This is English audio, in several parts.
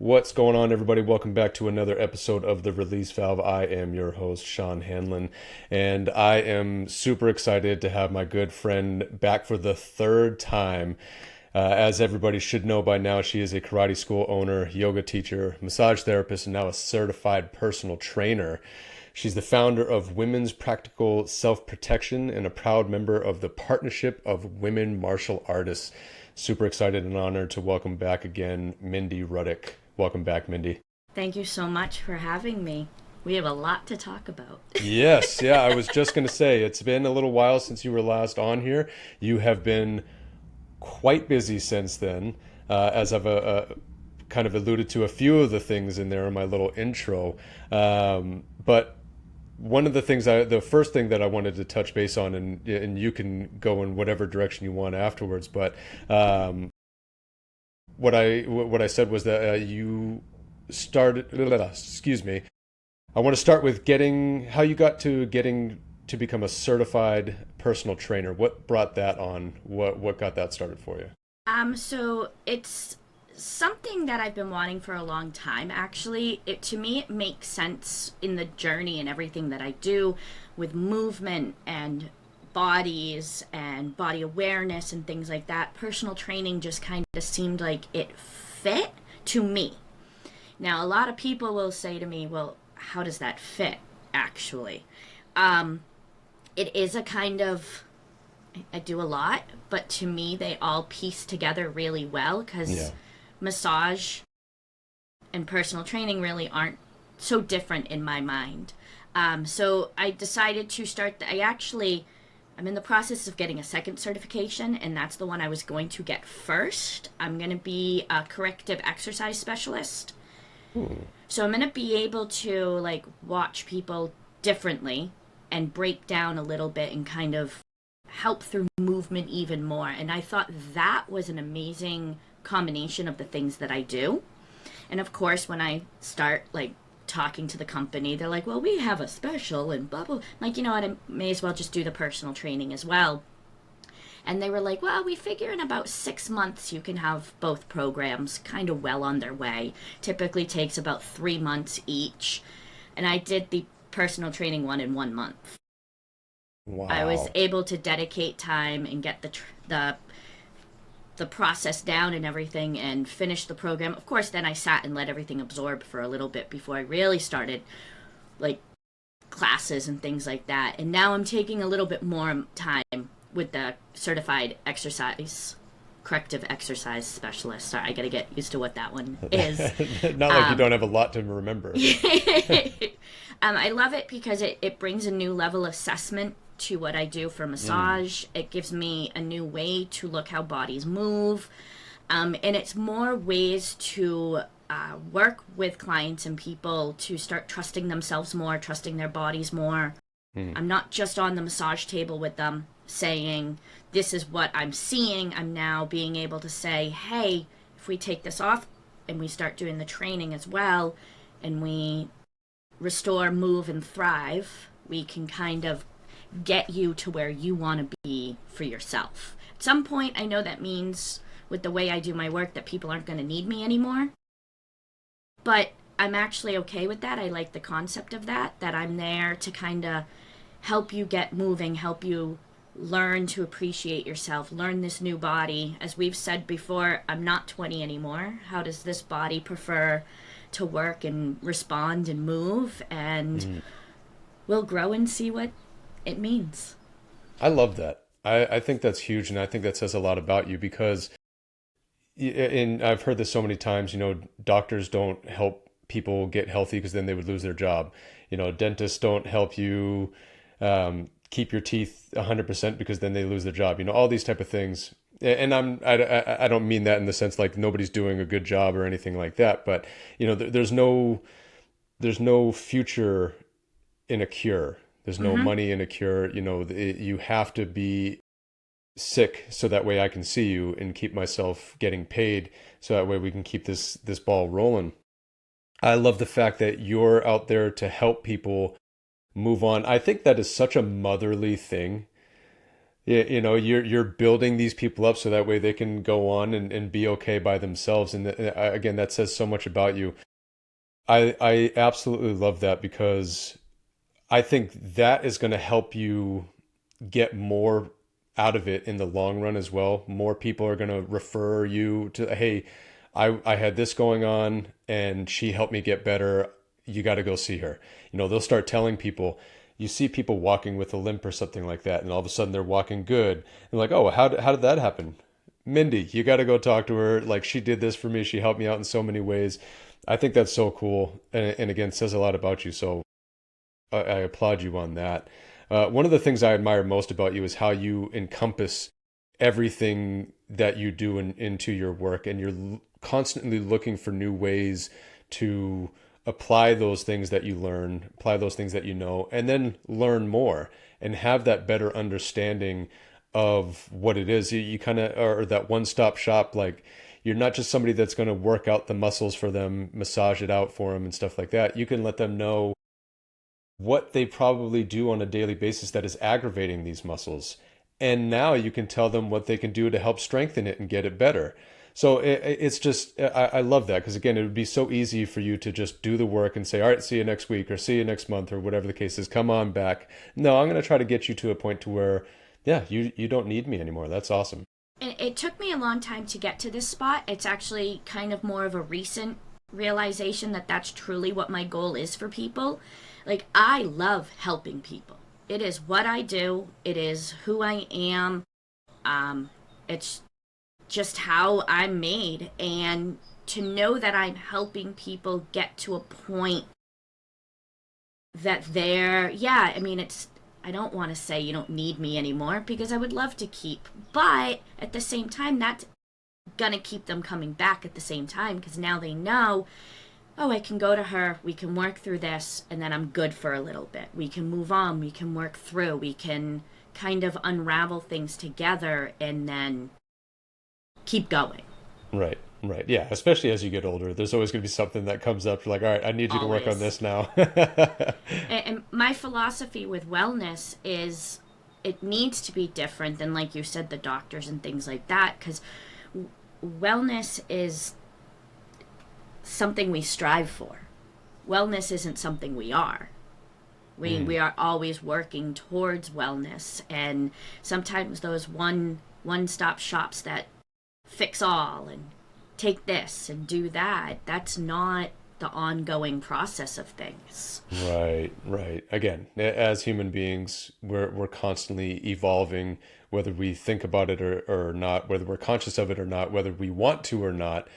What's going on, everybody? Welcome back to another episode of The Release Valve. I am your host, Sean Hanlon, and I am super excited to have my good friend back for the third time. As everybody should know by now, she is a karate school owner, yoga teacher, massage therapist, and now a certified personal trainer. She's the founder of Women's Practical Self-Protection and a proud member of the Partnership of Women Martial Artists. Super excited and honored to welcome back again, Mindy Ruddick. Welcome back, Mindy. Thank you so much for having me. We have a lot to talk about. Yes, yeah, I was just going to say, it's been a little while since you were last on here. You have been quite busy since then, as I've kind of alluded to a few of the things in there in my little intro. But one of the things, the first thing that I wanted to touch base on, and you can go in whatever direction you want afterwards, but what I said was that you started. Excuse me. I want to start with how you got to getting to become a certified personal trainer. What brought that on? What got that started for you? So it's something that I've been wanting for a long time, actually. To me, it makes sense in the journey and everything that I do with movement and bodies and body awareness and things like that. Personal training just kind of seemed like it fit to me. Now, a lot of people will say to me, well, how does that fit, actually? It is a kind of, I do a lot, but to me, they all piece together really well because massage and personal training really aren't so different in my mind. So I decided to start, I'm in the process of getting a second certification, and that's the one I was going to get first. I'm going to be a corrective exercise specialist. So I'm going to be able to watch people differently and break down a little bit and kind of help through movement even more. And I thought that was an amazing combination of the things that I do. And of course, when I start talking to the company, they're like, well, we have a special and blah blah. You know what, I may as well just do the personal training as well. And they were like, well, we figure in about 6 months you can have both programs kind of well on their way. Typically takes about 3 months each. And I did the personal training one in 1 month. Wow. I was able to dedicate time and get the process down and everything and finish the program. Of course, then I sat and let everything absorb for a little bit before I really started classes and things like that. And now I'm taking a little bit more time with the certified corrective exercise specialist. Sorry, I gotta get used to what that one is. Not like you don't have a lot to remember. I love it because it brings a new level of assessment to what I do for massage. It gives me a new way to look how bodies move. And it's more ways to work with clients and people to start trusting themselves more, trusting their bodies more. I'm not just on the massage table with them saying, this is what I'm seeing. I'm now being able to say, hey, if we take this off and we start doing the training as well, and we restore, move, and thrive, we can kind of get you to where you want to be for yourself. At some point, I know that means with the way I do my work that people aren't going to need me anymore. But I'm actually okay with that. I like the concept of that I'm there to kind of help you get moving, help you learn to appreciate yourself, learn this new body. As we've said before, I'm not 20 anymore. How does this body prefer to work and respond and move? And we'll grow and see what it means. I love that. I think that's huge, and I think that says a lot about you because, and I've heard this so many times, doctors don't help people get healthy because then they would lose their job. Dentists don't help you keep your teeth 100% because then they lose their job. All these type of things. And I don't mean that in the sense like nobody's doing a good job or anything like that, but there's no future in a cure. There's no money in a cure. You have to be sick so that way I can see you and keep myself getting paid so that way we can keep this ball rolling. I love the fact that you're out there to help people move on. I think that is such a motherly thing. you're building these people up so that way they can go on and be okay by themselves. And again, that says so much about you. I absolutely love that because I think that is going to help you get more out of it in the long run as well. More people are going to refer you to, hey, I had this going on and she helped me get better. You got to go see her. They'll start telling people, you see people walking with a limp or something like that, and all of a sudden they're walking good. And like, oh, how did that happen? Mindy, you got to go talk to her. Like, she did this for me. She helped me out in so many ways. I think that's so cool. And again, says a lot about you. So I applaud you on that. One of the things I admire most about you is how you encompass everything that you do into your work, and you're constantly looking for new ways to apply those things that you learn, apply those things that you know, and then learn more and have that better understanding of what it is. You kind of are that one-stop shop. Like, you're not just somebody that's going to work out the muscles for them, massage it out for them and stuff like that. You can let them know what they probably do on a daily basis that is aggravating these muscles. And now you can tell them what they can do to help strengthen it and get it better. So it's just, I love that because, again, it would be so easy for you to just do the work and say, all right, see you next week or see you next month or whatever the case is. Come on back. No, I'm going to try to get you to a point to where, yeah, you don't need me anymore. That's awesome. And it took me a long time to get to this spot. It's actually kind of more of a recent realization that that's truly what my goal is for people. Like, I love helping people. It is what I do. It is who I am. It's just how I'm made. And to know that I'm helping people get to a point that they're, yeah, I mean, I don't want to say you don't need me anymore because I would love to keep, but at the same time, that's gonna keep them coming back at the same time because now they know, oh, I can go to her, we can work through this, and then I'm good for a little bit. We can move on, we can work through, we can kind of unravel things together and then keep going. Right, right. Yeah, especially as you get older, there's always going to be something that comes up. You're like, all right, I need you to work on Always. this now. And my philosophy with wellness is it needs to be different than, like you said, the doctors and things like that, because wellness is something we strive for. Wellness isn't something we are. We are always working towards wellness, and sometimes those one stop shops that fix all and take this and do that, that's not the ongoing process of things. Right, right. Again, as human beings, we're constantly evolving, whether we think about it or not, whether we're conscious of it or not, whether we want to or not.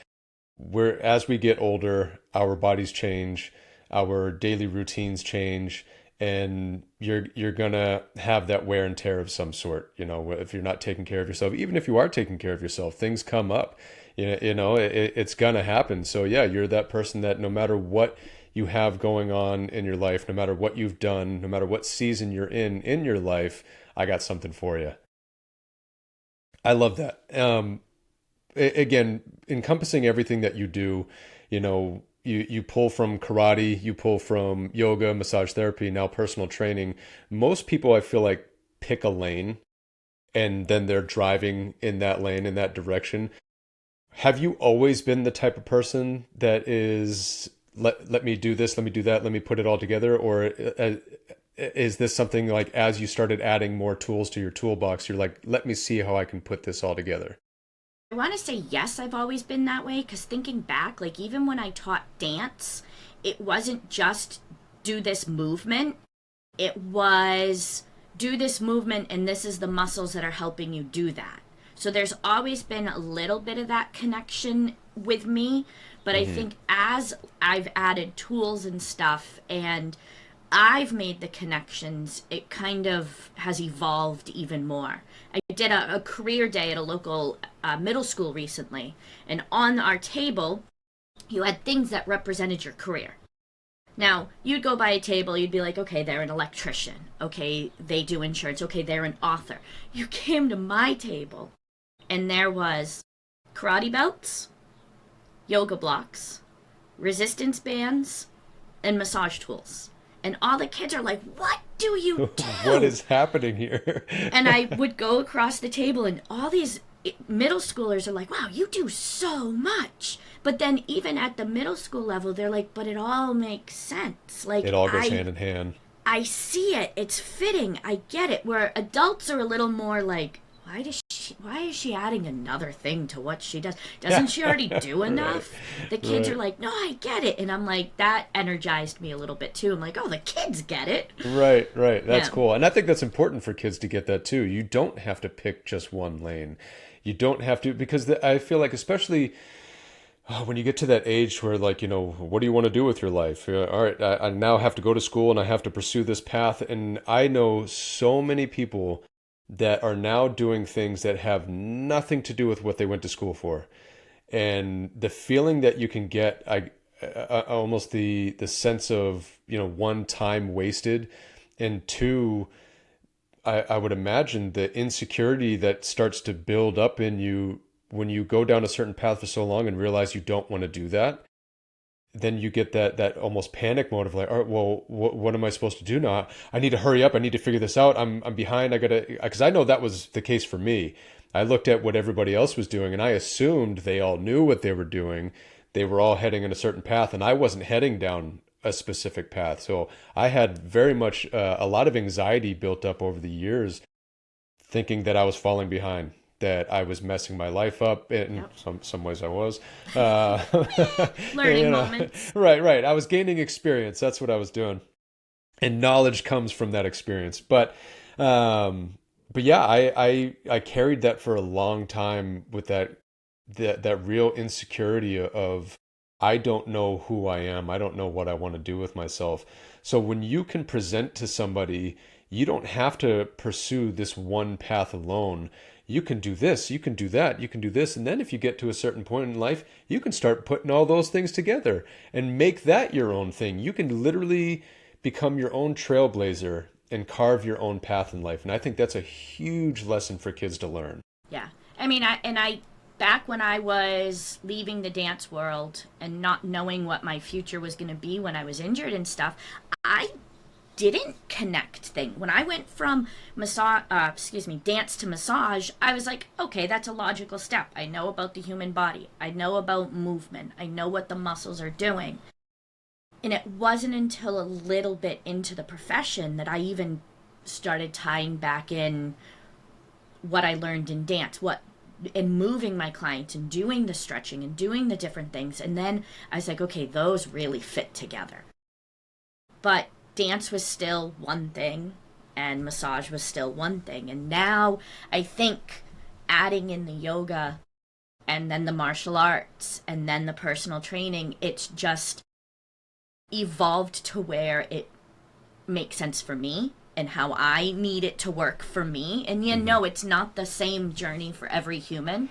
As we get older, our bodies change, our daily routines change, and you're gonna have that wear and tear of some sort. If you're not taking care of yourself, even if you are taking care of yourself, things come up. It's gonna happen. So yeah, you're that person that no matter what you have going on in your life, no matter what you've done, no matter what season you're in your life, I got something for you. I love that. Again, encompassing everything that you do, you pull from karate, you pull from yoga, massage therapy, now personal training. Most people, I feel like, pick a lane and then they're driving in that lane, in that direction. Have you always been the type of person that is, let me do this, let me do that, let me put it all together? Or is this something like as you started adding more tools to your toolbox, you're like, let me see how I can put this all together? I want to say yes, I've always been that way because thinking back, like even when I taught dance, it wasn't just do this movement, it was do this movement and this is the muscles that are helping you do that. So there's always been a little bit of that connection with me, but I think as I've added tools and stuff and I've made the connections, it kind of has evolved even more. I did a career day at a local middle school recently, and on our table, you had things that represented your career. Now, you'd go by a table, you'd be like, okay, they're an electrician. Okay, they do insurance. Okay, they're an author. You came to my table, and there was karate belts, yoga blocks, resistance bands, and massage tools. And all the kids are like, what do you What do? is happening here? And I would go across the table, and all these middle schoolers are like, wow, you do so much. But then even at the middle school level, they're like, but it all makes sense. Like, It all goes I hand in hand. I see it. It's fitting. I get it. Where adults are a little more like, why is she adding another thing to what she does? Doesn't she already do Right. enough? The kids are Right. like, no, I get it. And I'm like, that energized me a little bit too. I'm like, oh, the kids get it. Right, right. That's Yeah. cool. And I think that's important for kids to get that too. You don't have to pick just one lane. You don't have to, because I feel like, especially when you get to that age where, like, what do you want to do with your life? All right, I now have to go to school and I have to pursue this path. And I know so many people that are now doing things that have nothing to do with what they went to school for. And the feeling that you can get, almost the sense of, one, time wasted, and two, I would imagine the insecurity that starts to build up in you when you go down a certain path for so long and realize you don't want to do that. Then you get that almost panic mode of like, all right, well, what am I supposed to do now? I need to hurry up. I need to figure this out. I'm behind. I gotta, because I know that was the case for me. I looked at what everybody else was doing and I assumed they all knew what they were doing. They were all heading in a certain path, and I wasn't heading down a specific path. So I had very much a lot of anxiety built up over the years, thinking that I was falling behind, that I was messing my life up. In Yep. some ways, I was. Uh, you Learning know, moments. right, right. I was gaining experience. That's what I was doing, and knowledge comes from that experience. But yeah, I carried that for a long time with that real insecurity of I don't know who I am. I don't know what I want to do with myself. So when you can present to somebody, you don't have to pursue this one path alone. You can do this, you can do that, you can do this. And then if you get to a certain point in life, you can start putting all those things together and make that your own thing. You can literally become your own trailblazer and carve your own path in life. And I think that's a huge lesson for kids to learn. Yeah. I mean, back when I was leaving the dance world and not knowing what my future was going to be when I was injured and stuff, I didn't connect thing. When I went from dance to massage, I was like, okay, that's a logical step. I know about the human body. I know about movement. I know what the muscles are doing. And it wasn't until a little bit into the profession that I even started tying back in what I learned in dance, what and moving my clients and doing the stretching and doing the different things. And then I was like, okay, those really fit together. But dance was still one thing and massage was still one thing. And now I think adding in the yoga and then the martial arts and then the personal training, it's just evolved to where it makes sense for me and how I need it to work for me. And Hmm. it's not the same journey for every human.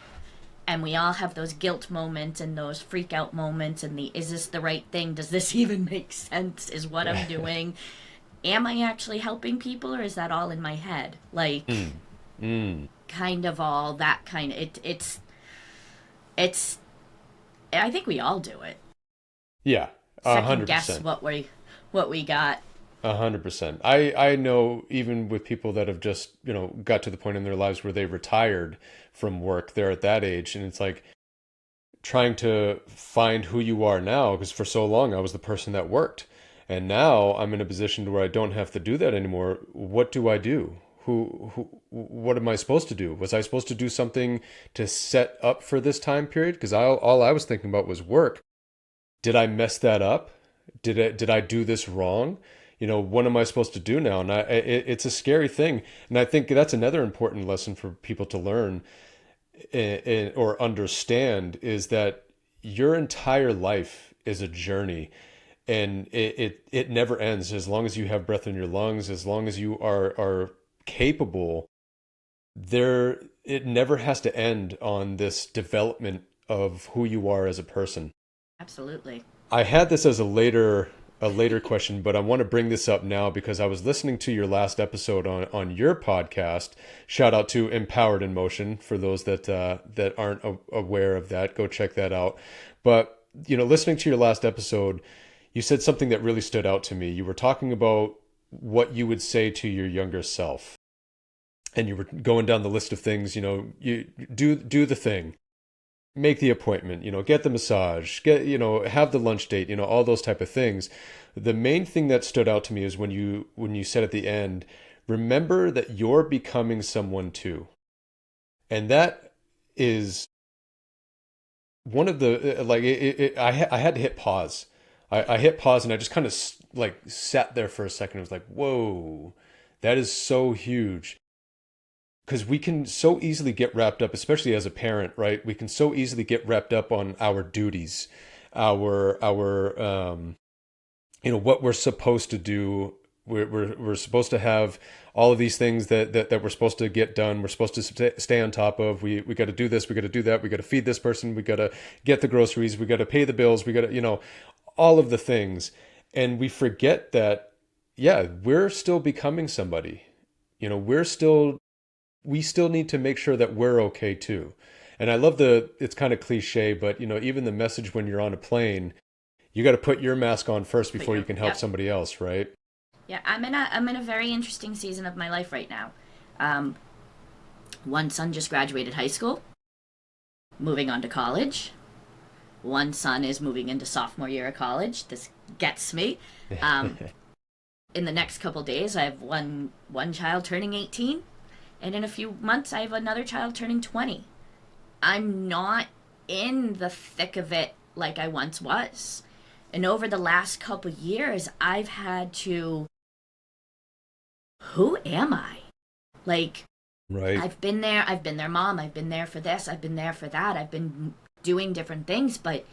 And we all have those guilt moments and those freak out moments and the is this the right thing? Does this even make sense? Is what I'm doing? Am I actually helping people or is that all in my head? Like Mm. Mm. kind of all that kind of it's I think we all do it. Yeah, a Second hundred guess percent. what we got. 100%. I know, even with people that have just, got to the point in their lives where they retired from work, they're at that age, and it's like trying to find who you are now, because for so long I was the person that worked. And now I'm in a position where I don't have to do that anymore. What do I do? What am I supposed to do? Was I supposed to do something to set up for this time period? Because all I was thinking about was work. Did I mess that up? Did I do this wrong? What am I supposed to do now? And it's a scary thing. And I think that's another important lesson for people to learn, or understand, is that your entire life is a journey, and it never ends. As long as you have breath in your lungs, as long as you are capable, it never has to end on this development of who you are as a person. Absolutely. I had this as a later question, but I want to bring this up now because I was listening to your last episode on your podcast. Shout out to Empowered in Motion for those that aren't aware of that. Go check that out. But listening to your last episode, you said something that really stood out to me. You were talking about what you would say to your younger self, and you were going down the list of things, you do the thing, make the appointment, get the massage, have the lunch date, all those type of things. The main thing that stood out to me is when you said at the end, remember that you're becoming someone too. And that is one of the I had to hit pause. I hit pause and I just kind of like sat there for a second. I was like, whoa, that is so huge. Because we can so easily get wrapped up, especially as a parent, right? We can so easily get wrapped up on our duties, our what we're supposed to do. We're supposed to have all of these things that we're supposed to get done. We're supposed to stay on top of. We got to do this. We got to do that. We got to feed this person. We got to get the groceries. We got to pay the bills. We got to all of the things, and we forget that yeah, we're still becoming somebody. We still need to make sure that we're okay too. And I love it's kind of cliche, but even the message when you're on a plane, you got to put your mask on first But before you can help yep. somebody else, right? Yeah, I'm in a very interesting season of my life right now. Um, one son just graduated high school, moving on to college. One son is moving into sophomore year of college. This gets me. Um, in the next couple days, I have one child turning 18, and in a few months, I have another child turning 20. I'm not in the thick of it like I once was. And over the last couple years, I've had to, who am I? Like, Right. I've been there, mom, I've been there for this, I've been there for that, I've been doing different things, but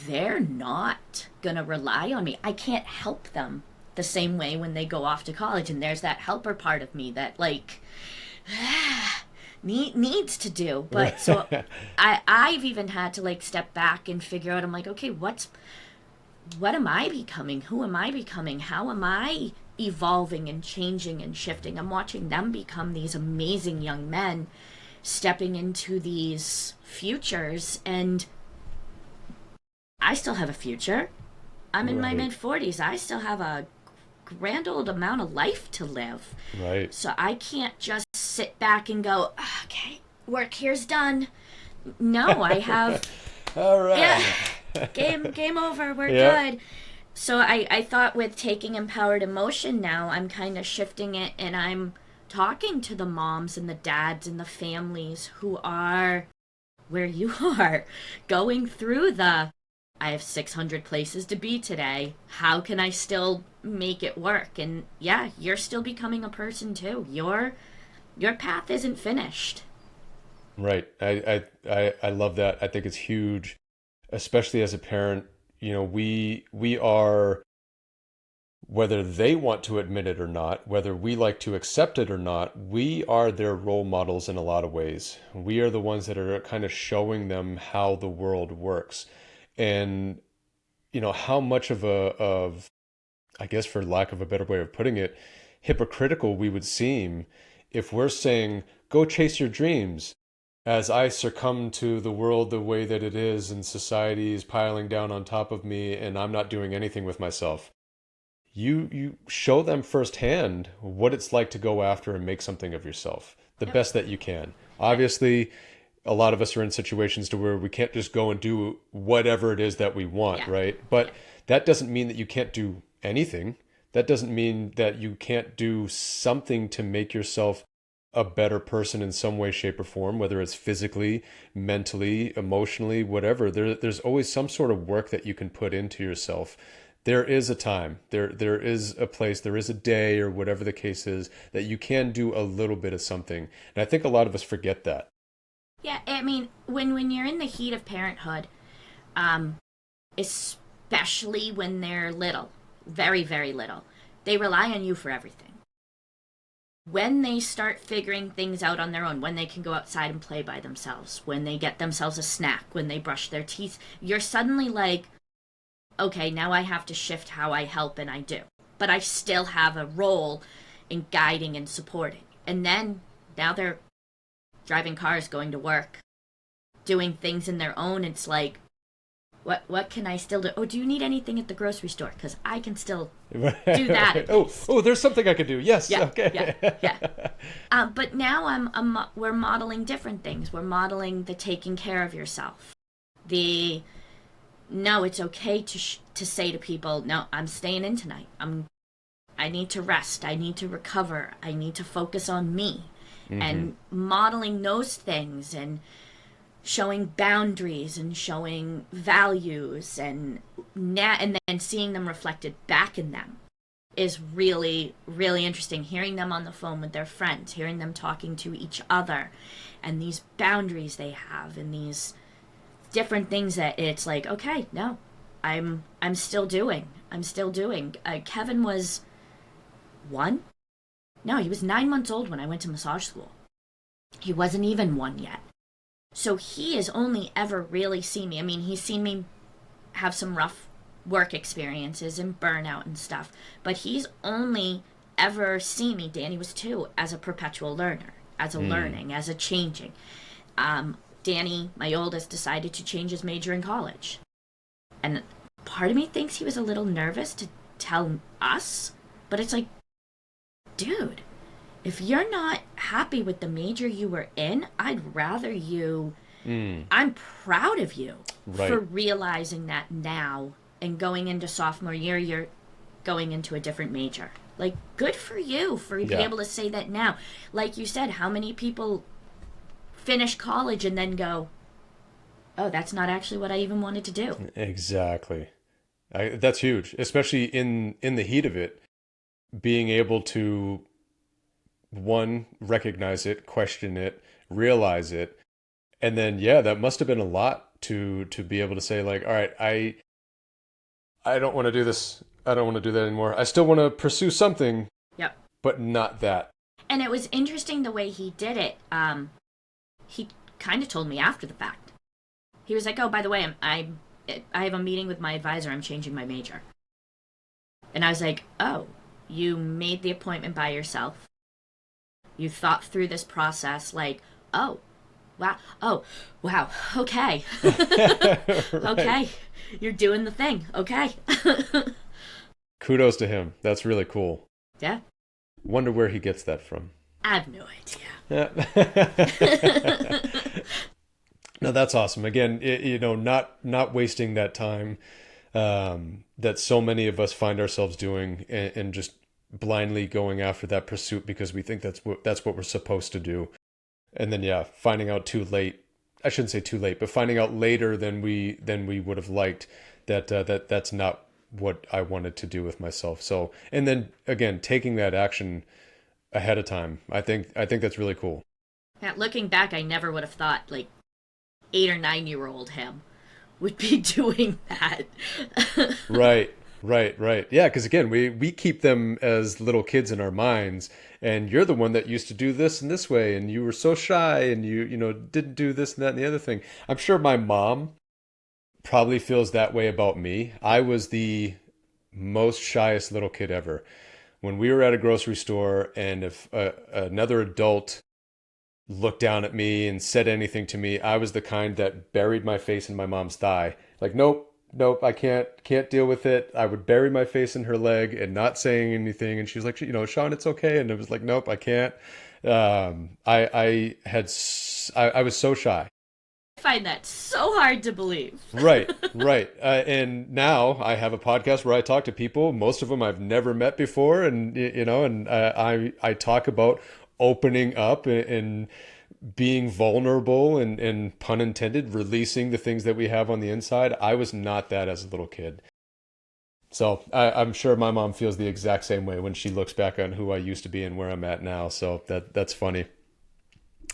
they're not gonna rely on me. I can't help them the same way when they go off to college. And there's that helper part of me that, like, needs to do. But so I've even had to, like, step back and figure out, I'm like, okay, what am I becoming? Who am I becoming? How am I evolving and changing and shifting? I'm watching them become these amazing young men stepping into these futures, and I still have a future. I'm in my Right. mid 40s. I still have a grand old amount of life to live. Right. So I can't just sit back and go, okay, work here's done. No, I have, All yeah, right. game over, we're Yeah. good. So I thought with taking empowered emotion now, I'm kind of shifting it, and I'm talking to the moms and the dads and the families who are where you are, going through I have 600 places to be today. How can I still make it work? And yeah, you're still becoming a person too. Your path isn't finished. Right. I love that. I think it's huge, especially as a parent. We are, whether they want to admit it or not, whether we like to accept it or not, we are their role models in a lot of ways. We are the ones that are kind of showing them how the world works. And how much of I guess, for lack of a better way of putting it, hypocritical we would seem if we're saying, go chase your dreams, as I succumb to the world the way that it is, and society is piling down on top of me, and I'm not doing anything with myself. You show them firsthand what it's like to go after and make something of yourself, the Yep. best that you can. Yep. Obviously, a lot of us are in situations to where we can't just go and do whatever it is that we want, Yeah. right? Yeah. But that doesn't mean that you can't do anything. That doesn't mean that you can't do something to make yourself a better person in some way, shape, or form, whether it's physically, mentally, emotionally, whatever. There's always some sort of work that you can put into yourself. There is a time, there is a place, there is a day, or whatever the case is, that you can do a little bit of something. And I think a lot of us forget that. Yeah, I mean, when you're in the heat of parenthood, um, especially when they're little, very, very little, they rely on you for everything. When they start figuring things out on their own, when they can go outside and play by themselves, when they get themselves a snack, when they brush their teeth, you're suddenly like, okay, now I have to shift how I help, and I do. But I still have a role in guiding and supporting. And then now they're driving cars, going to work, doing things in their own. It's like, what can I still do? Oh, do you need anything at the grocery store? Because I can still Right, do that right. at Oh, least. oh, there's something I could do. Yes, Yeah, yeah, okay. yeah. But now we're modeling different things. We're modeling the taking care of yourself. The no, it's okay to say to people, no, I'm staying in tonight. I need to rest. I need to recover. I need to focus on me. Mm-hmm. And modeling those things and showing boundaries and showing values and then seeing them reflected back in them is really, really interesting. Hearing them on the phone with their friends, hearing them talking to each other, and these boundaries they have, and these different things that it's like, okay, no, I'm still doing. I'm still doing. Kevin was 1. No, he was 9 months old when I went to massage school. He wasn't even 1 yet. So he has only ever really seen me. I mean, he's seen me have some rough work experiences and burnout and stuff, but he's only ever seen me, Danny was 2, as a perpetual learner, as a learning, as a changing. Danny, my oldest, decided to change his major in college. And part of me thinks he was a little nervous to tell us, but it's like, dude, if you're not happy with the major you were in, I'd rather you. I'm proud of you for Right. realizing that now and going into sophomore year, you're going into a different major. Like, good for you for being Yeah. able to say that now. Like you said, how many people finish college and then go, oh, that's not actually what I even wanted to do? Exactly. That's huge, especially in the heat of it, being able to one recognize it, question it, realize it, and then yeah, that must have been a lot to be able to say like, all right, I don't want to do this. I don't want to do that anymore. I still want to pursue something, Yep. but not that. And it was interesting the way he did it. He kind of told me after the fact. He was like, "Oh, by the way, I have a meeting with my advisor. I'm changing my major." And I was like, "Oh, you made the appointment by yourself. You thought through this process. Like, oh, wow, oh, wow, okay, Right. okay, you're doing the thing. Okay, Kudos to him. That's really cool. yeah." Wonder where he gets that from. I have no idea. Yeah. No, that's awesome. Again, not wasting that time that so many of us find ourselves doing, and just blindly going after that pursuit because we think that's what we're supposed to do, and then yeah, finding out too late. I shouldn't say too late, but finding out later than we would have liked that's not what I wanted to do with myself. So, and then again, taking that action ahead of time, I think that's really cool. Yeah, looking back, I never would have thought like 8 or 9 year old him would be doing that. Right, right, right. Yeah, because again, we keep them as little kids in our minds, and you're the one that used to do this and this way, and you were so shy, and you didn't do this and that and the other thing. I'm sure my mom probably feels that way about me. I was the most shyest little kid ever. When we were at a grocery store, and if another adult looked down at me and said anything to me, I was the kind that buried my face in my mom's thigh. Like, nope, nope, I can't deal with it. I would bury my face in her leg and not saying anything. And she was like, Sean, it's okay. And I was like, nope, I can't. I was so shy. I find that so hard to believe. Right, right. And now I have a podcast where I talk to people. Most of them I've never met before, and I talk about opening up and being vulnerable and pun intended, releasing the things that we have on the inside. I was not that as a little kid. So I'm sure my mom feels the exact same way when she looks back on who I used to be and where I'm at now. So that's funny.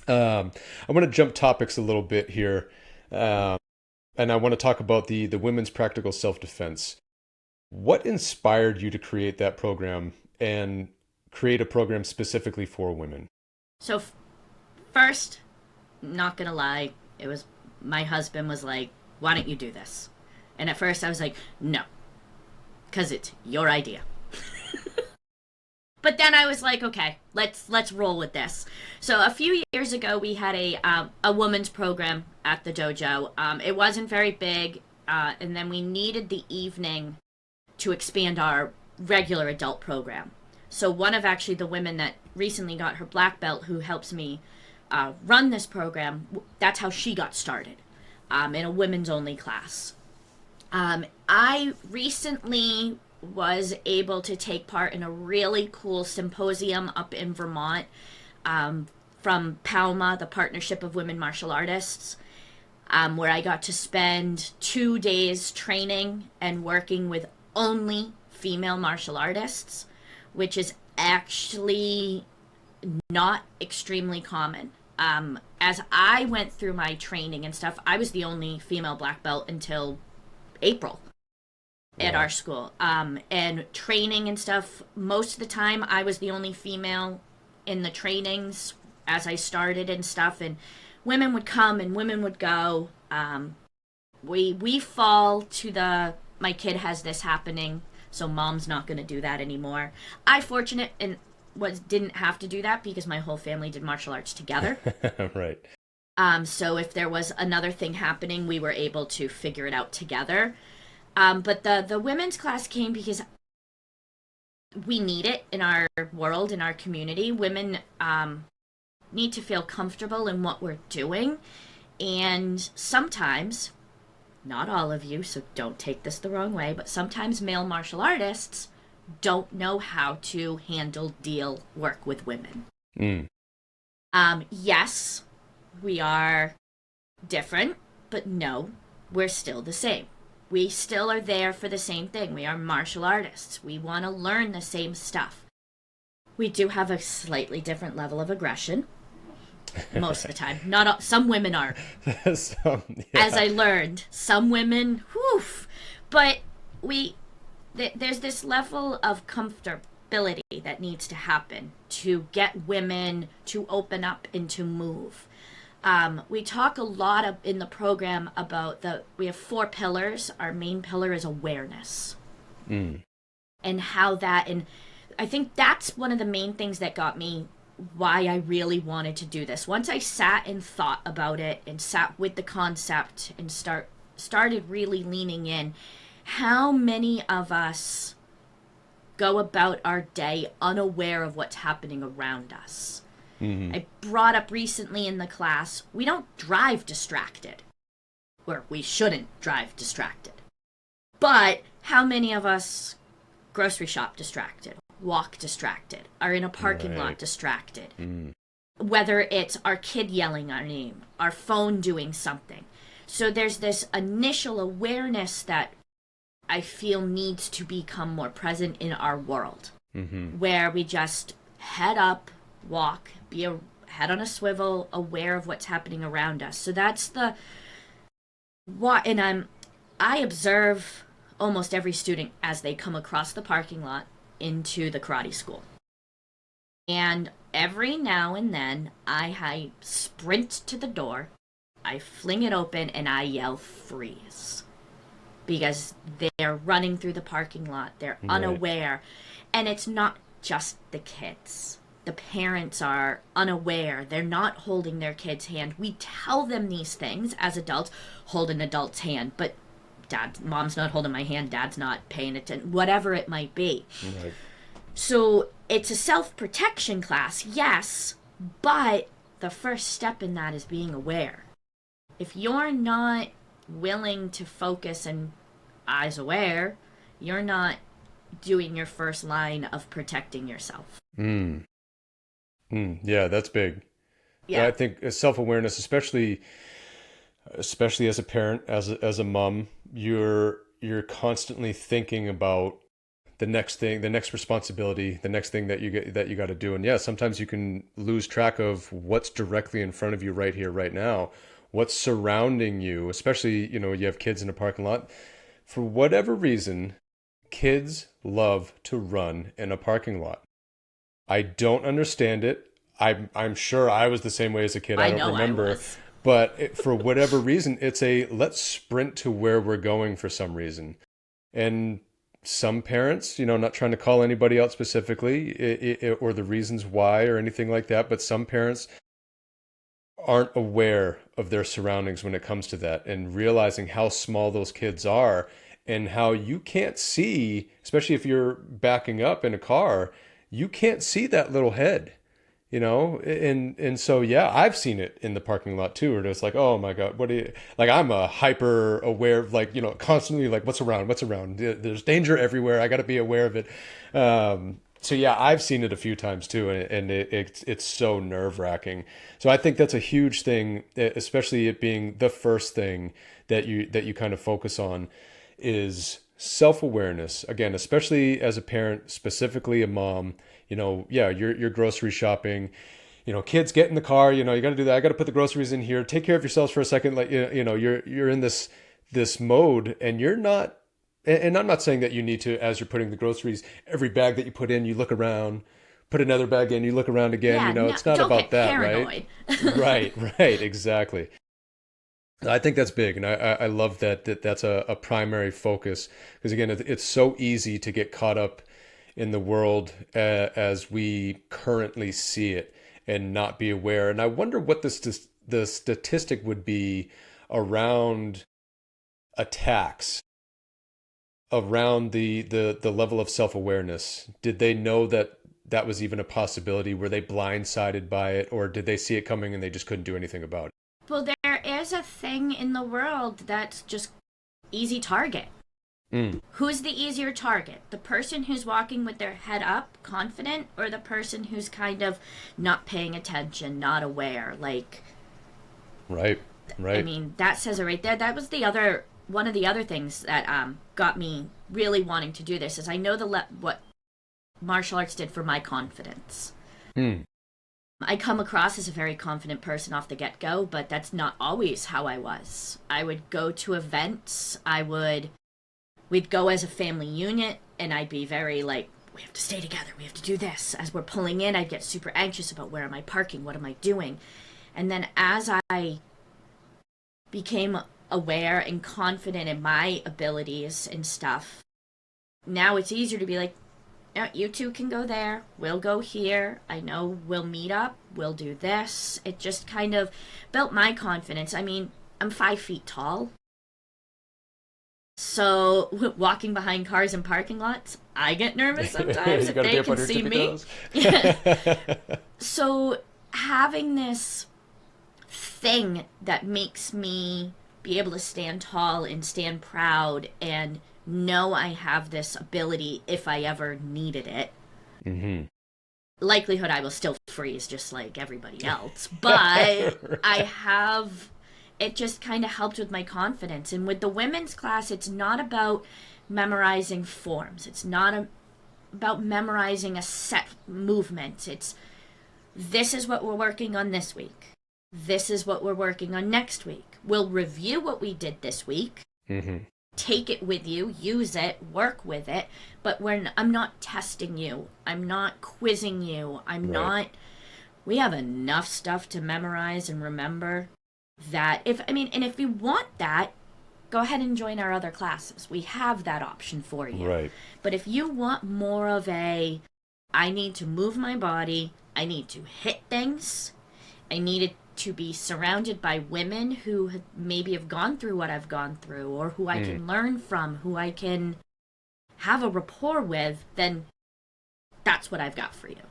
I want to jump topics a little bit here, um, and I want to talk about the women's practical self defense. What inspired you to create that program and create a program specifically for women? So, first, not gonna lie, it was my husband was like, "Why don't you do this?" And at first, I was like, "No, because it's your idea." But then I was like, okay, let's roll with this. So a few years ago, we had a women's program at the dojo. It wasn't very big. and then we needed the evening to expand our regular adult program. So one of actually the women that recently got her black belt, who helps me run this program, that's how she got started in a women's only class. I recently was able to take part in a really cool symposium up in Vermont from PALMA, the Partnership of Women Martial Artists, where I got to spend 2 days training and working with only female martial artists, which is actually not extremely common. As I went through my training and stuff, I was the only female black belt until April at our school. And training and stuff, most of the time I was the only female in the trainings as I started and stuff. And women would come and women would go. We fall to the my kid has this happening, so mom's not going to do that anymore. I fortunate and didn't have to do that because my whole family did martial arts together. Right. So if there was another thing happening, we were able to figure it out together. But the women's class came because we need it in our world, in our community. Women need to feel comfortable in what we're doing. And sometimes, not all of you, so don't take this the wrong way, but sometimes male martial artists don't know how to work with women. Yes, we are different, but no, we're still the same. We still are there for the same thing. We are martial artists. We want to learn the same stuff. We do have a slightly different level of aggression most of the time. Not all, some women are. As I learned, some women, whew. But there's this level of comfortability that needs to happen to get women to open up and to move. We talk a lot in the program about we have 4 pillars. Our main pillar is awareness. And how and I think that's one of the main things that got me why I really wanted to do this. Once I sat and thought about it and sat with the concept and started really leaning in, how many of us go about our day unaware of what's happening around us? I brought up recently in the class, we don't drive distracted, or we shouldn't drive distracted. But how many of us grocery shop distracted, walk distracted, are in a parking lot distracted? Whether it's our kid yelling our name, our phone doing something. So there's this initial awareness that I feel needs to become more present in our world, where we just head up, walk, be a head on a swivel, aware of what's happening around us. So that's and I observe almost every student as they come across the parking lot into the karate school. And every now and then I sprint to the door, I fling it open, and I yell freeze. Because they're running through the parking lot, they're unaware. And it's not just the kids. The parents are unaware. They're not holding their kid's hand. We tell them these things as adults, hold an adult's hand, but mom's not holding my hand, dad's not paying attention, whatever it might be. Right. So it's a self-protection class, yes, but the first step in that is being aware. If you're not willing to focus and eyes aware, you're not doing your first line of protecting yourself. Yeah, that's big. Yeah, I think self-awareness, especially as a parent, as a mom, you're constantly thinking about the next thing, the next responsibility, the next thing that you got to do. And yeah, sometimes you can lose track of what's directly in front of you right here, right now, what's surrounding you, especially, you have kids in a parking lot. For whatever reason, kids love to run in a parking lot. I don't understand it. I'm sure I was the same way as a kid. I don't remember. But for whatever reason, it's let's sprint to where we're going for some reason. And some parents, not trying to call anybody out specifically or the reasons why or anything like that, but some parents aren't aware of their surroundings when it comes to that, and realizing how small those kids are and how you can't see, especially if you're backing up in a car, you can't see that little head, and so yeah, I've seen it in the parking lot too, where it's like, oh my god, what do you, like, I'm a hyper aware of, like, constantly like, what's around, there's danger everywhere, I got to be aware of it. So yeah, I've seen it a few times too, and it's so nerve wracking. So I think that's a huge thing, especially it being the first thing that you kind of focus on is self awareness. Again, especially as a parent, specifically a mom. Yeah, you're grocery shopping. Kids, get in the car. You got to do that. I got to put the groceries in here. Take care of yourselves for a second. Like, you're in this mode, and you're not. And I'm not saying that you need to, as you're putting the groceries, every bag that you put in, you look around, put another bag in, you look around again. Yeah, no, It's not don't about get that, right? paranoid. Right, right, exactly. I think that's big, and I love that's a primary focus, because again, it's so easy to get caught up in the world as we currently see it and not be aware. And I wonder what the statistic would be around attacks, around the level of self-awareness. Did they know that that was even a possibility? Were they blindsided by it, or did they see it coming and they just couldn't do anything about it? Well, there is a thing in the world that's just easy target. Mm, Who's the easier target? The person who's walking with their head up, confident, or the person who's kind of not paying attention, not aware? Like, right, I right. mean, that says it right there. That was the other one of the other things that got me really wanting to do this is I know what martial arts did for my confidence. Mm, I come across as a very confident person off the get go, but that's not always how I was. I would go to events, we'd go as a family unit, and I'd be very like, we have to stay together, we have to do this. As we're pulling in, I'd get super anxious about where am I parking, what am I doing? And then as I became aware and confident in my abilities and stuff, now it's easier to be like, "No, you two can go there. We'll go here. I know we'll meet up. We'll do this." It just kind of built my confidence. I mean, I'm 5 feet tall. So walking behind cars in parking lots, I get nervous sometimes you if got to be they up on can your see tippy me. toes. So having this thing that makes me be able to stand tall and stand proud and know I have this ability if I ever needed it. Hmm. Likelihood I will still freeze just like everybody else, but I have it just kind of helped with my confidence. And with the women's class, it's not about memorizing forms. It's not about memorizing a set movement. It's this is what we're working on this week. This is what we're working on next week. We'll review what we did this week, Hmm. take it with you, use it, work with it, but I'm not testing you. I'm not quizzing you. I'm Right. not we have enough stuff to memorize and remember that if you want that, go ahead and join our other classes. We have that option for you. Right. But if you want more of I need to move my body, I need to hit things, I needed to be surrounded by women who maybe have gone through what I've gone through, or who I Mm. can learn from, who I can have a rapport with, then that's what I've got for you.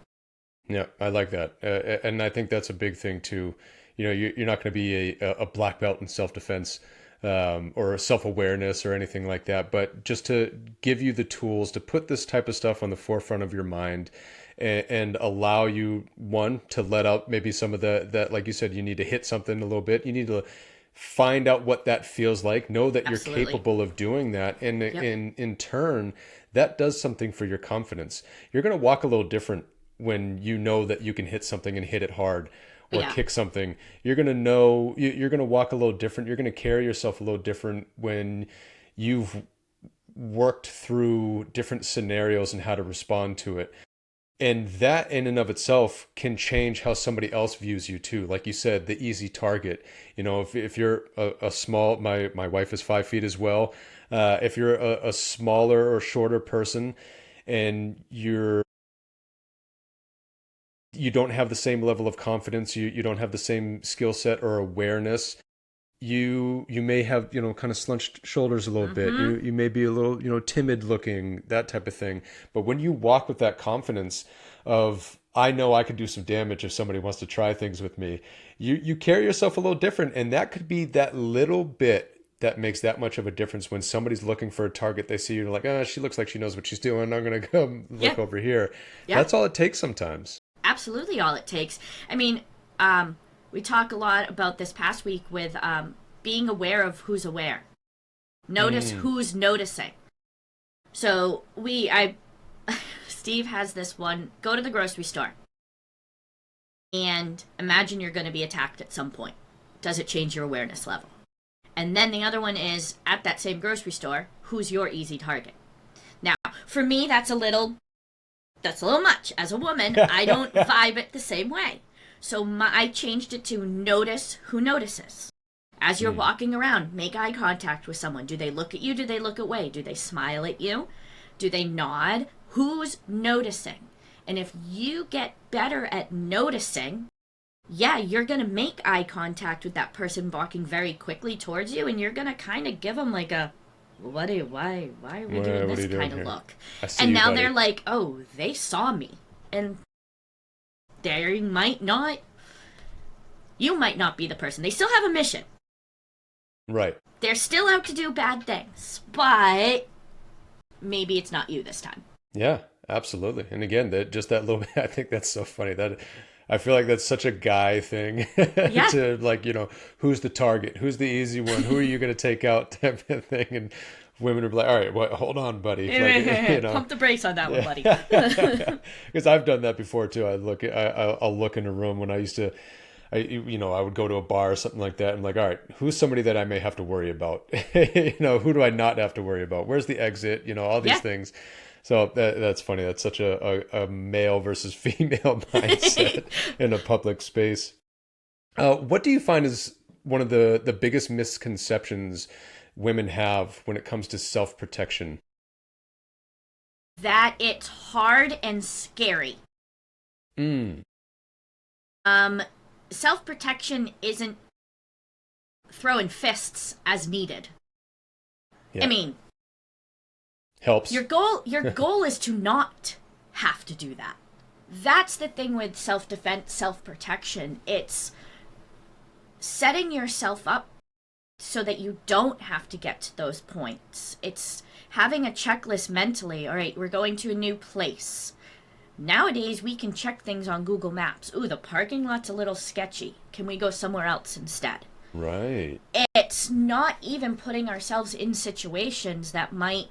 Yeah, I like that, and I think that's a big thing too. You're not going to be a black belt in self defense, or self awareness or anything like that, but just to give you the tools to put this type of stuff on the forefront of your mind, and allow you, one, to let out maybe some of that, like you said, you need to hit something a little bit. You need to find out what that feels like. Know that you're Absolutely. capable of doing that, and Yep. in turn, that does something for your confidence. You're going to walk a little different when you know that you can hit something and hit it hard, or Yeah. kick something. You're going to know you're going to walk a little different. You're going to carry yourself a little different when you've worked through different scenarios and how to respond to it. And that in and of itself can change how somebody else views you too. Like you said, the easy target. If you're a small, my wife is 5 feet as well. If you're a smaller or shorter person, and you're you don't have the same level of confidence, you don't have the same skill set or awareness, you may have, kind of slunched shoulders a little bit. Mm-hmm. You may be a little, timid looking, that type of thing. But when you walk with that confidence of, I know I could do some damage if somebody wants to try things with me, you carry yourself a little different, and that could be that little bit that makes that much of a difference when somebody's looking for a target. They see you like, oh, she looks like she knows what she's doing. I'm gonna go Yeah. look over here. Yeah. That's all it takes sometimes. Absolutely all it takes. I mean, we talk a lot about this past week with being aware of who's aware. Notice who's noticing. So Steve has this one, go to the grocery store and imagine you're going to be attacked at some point. Does it change your awareness level? And then the other one is, at that same grocery store, who's your easy target? Now, for me, that's a little much. As a woman, I don't vibe it the same way. So I changed it to notice who notices. As you're walking around, make eye contact with someone. Do they look at you? Do they look away? Do they smile at you? Do they nod? Who's noticing? And if you get better at noticing, yeah, you're going to make eye contact with that person walking very quickly towards you, and you're going to kind of give them like a, why are we doing this kind of look? And now they're like, oh, they saw me. And you might not be the person. They still have a mission. Right. They're still out to do bad things, but maybe it's not you this time. Yeah, absolutely. And again, that little bit, I think that's so funny. That I feel like that's such a guy thing Yeah. to, like, who's the target? Who's the easy one? Who are you going to take out type of thing? And women are like, all right, well, hold on, buddy. Like, Pump the brakes on that one, buddy. Because I've done that before too. I'll look in a room when I used to, I would go to a bar or something like that. And like, all right, who's somebody that I may have to worry about? Who do I not have to worry about? Where's the exit? All these things. So that's funny. That's such a male versus female mindset in a public space. What do you find is one of the biggest misconceptions women have when it comes to self-protection? That it's hard and scary. Self-protection isn't throwing fists as needed. Yeah. I mean, helps. Your goal is to not have to do that. That's the thing with self-defense, self-protection. It's setting yourself up so that you don't have to get to those points. It's having a checklist mentally. All right, we're going to a new place. Nowadays, we can check things on Google Maps. Ooh, the parking lot's a little sketchy. Can we go somewhere else instead? Right. It's not even putting ourselves in situations that might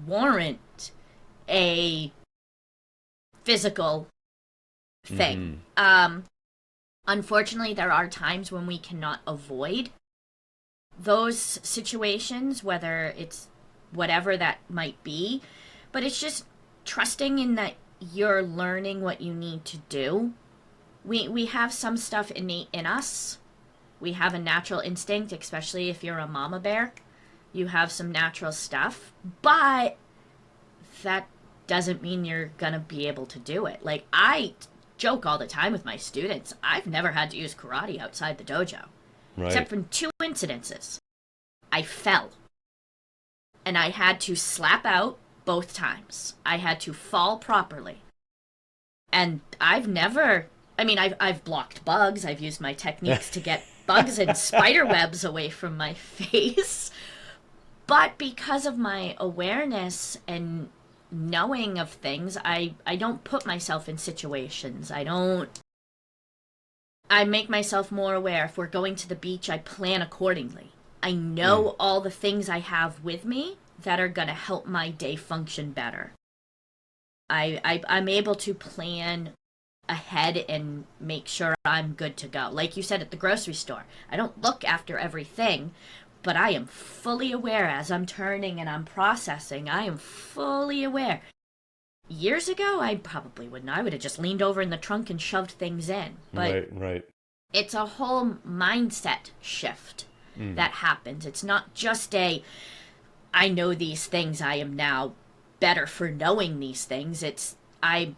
warrant a physical thing. Unfortunately, there are times when we cannot avoid those situations, whether it's whatever that might be, but it's just trusting in that you're learning what you need to do. We have some stuff innate in us. We have a natural instinct, especially if you're a mama bear. You have some natural stuff, but that doesn't mean you're gonna be able to do it. Like, I joke all the time with my students, I've never had to use karate outside the dojo. Right. Except for 2 incidences. I fell. And I had to slap out both times. I had to fall properly. And I've blocked bugs. I've used my techniques to get bugs and spider webs away from my face. But because of my awareness and knowing of things, I don't put myself in situations. I make myself more aware. If we're going to the beach, I plan accordingly. I know all the things I have with me that are going to help my day function better. I'm able to plan ahead and make sure I'm good to go. Like you said, at the grocery store, I don't look after everything, but I am fully aware as I'm turning and I'm processing. I am fully aware. Years ago, I probably wouldn't. I would have just leaned over in the trunk and shoved things in. But right. It's a whole mindset shift that happens. It's not just I know these things, I am now better for knowing these things. It's I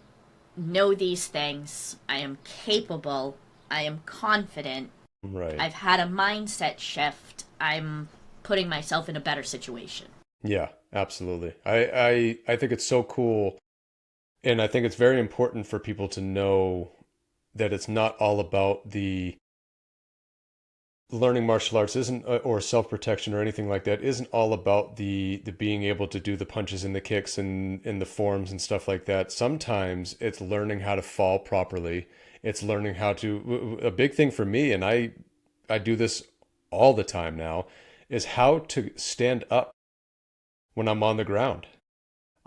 know these things. I am capable. I am confident. Right. I've had a mindset shift. I'm putting myself in a better situation. Yeah, absolutely. I think it's so cool, and I think it's very important for people to know that it's not all about the learning martial arts isn't or self-protection or anything like that isn't all about the being able to do the punches and the kicks and the forms and stuff like that. Sometimes it's learning how to fall properly. It's learning how to a big thing for me, and I do this all the time now, is how to stand up when I'm on the ground.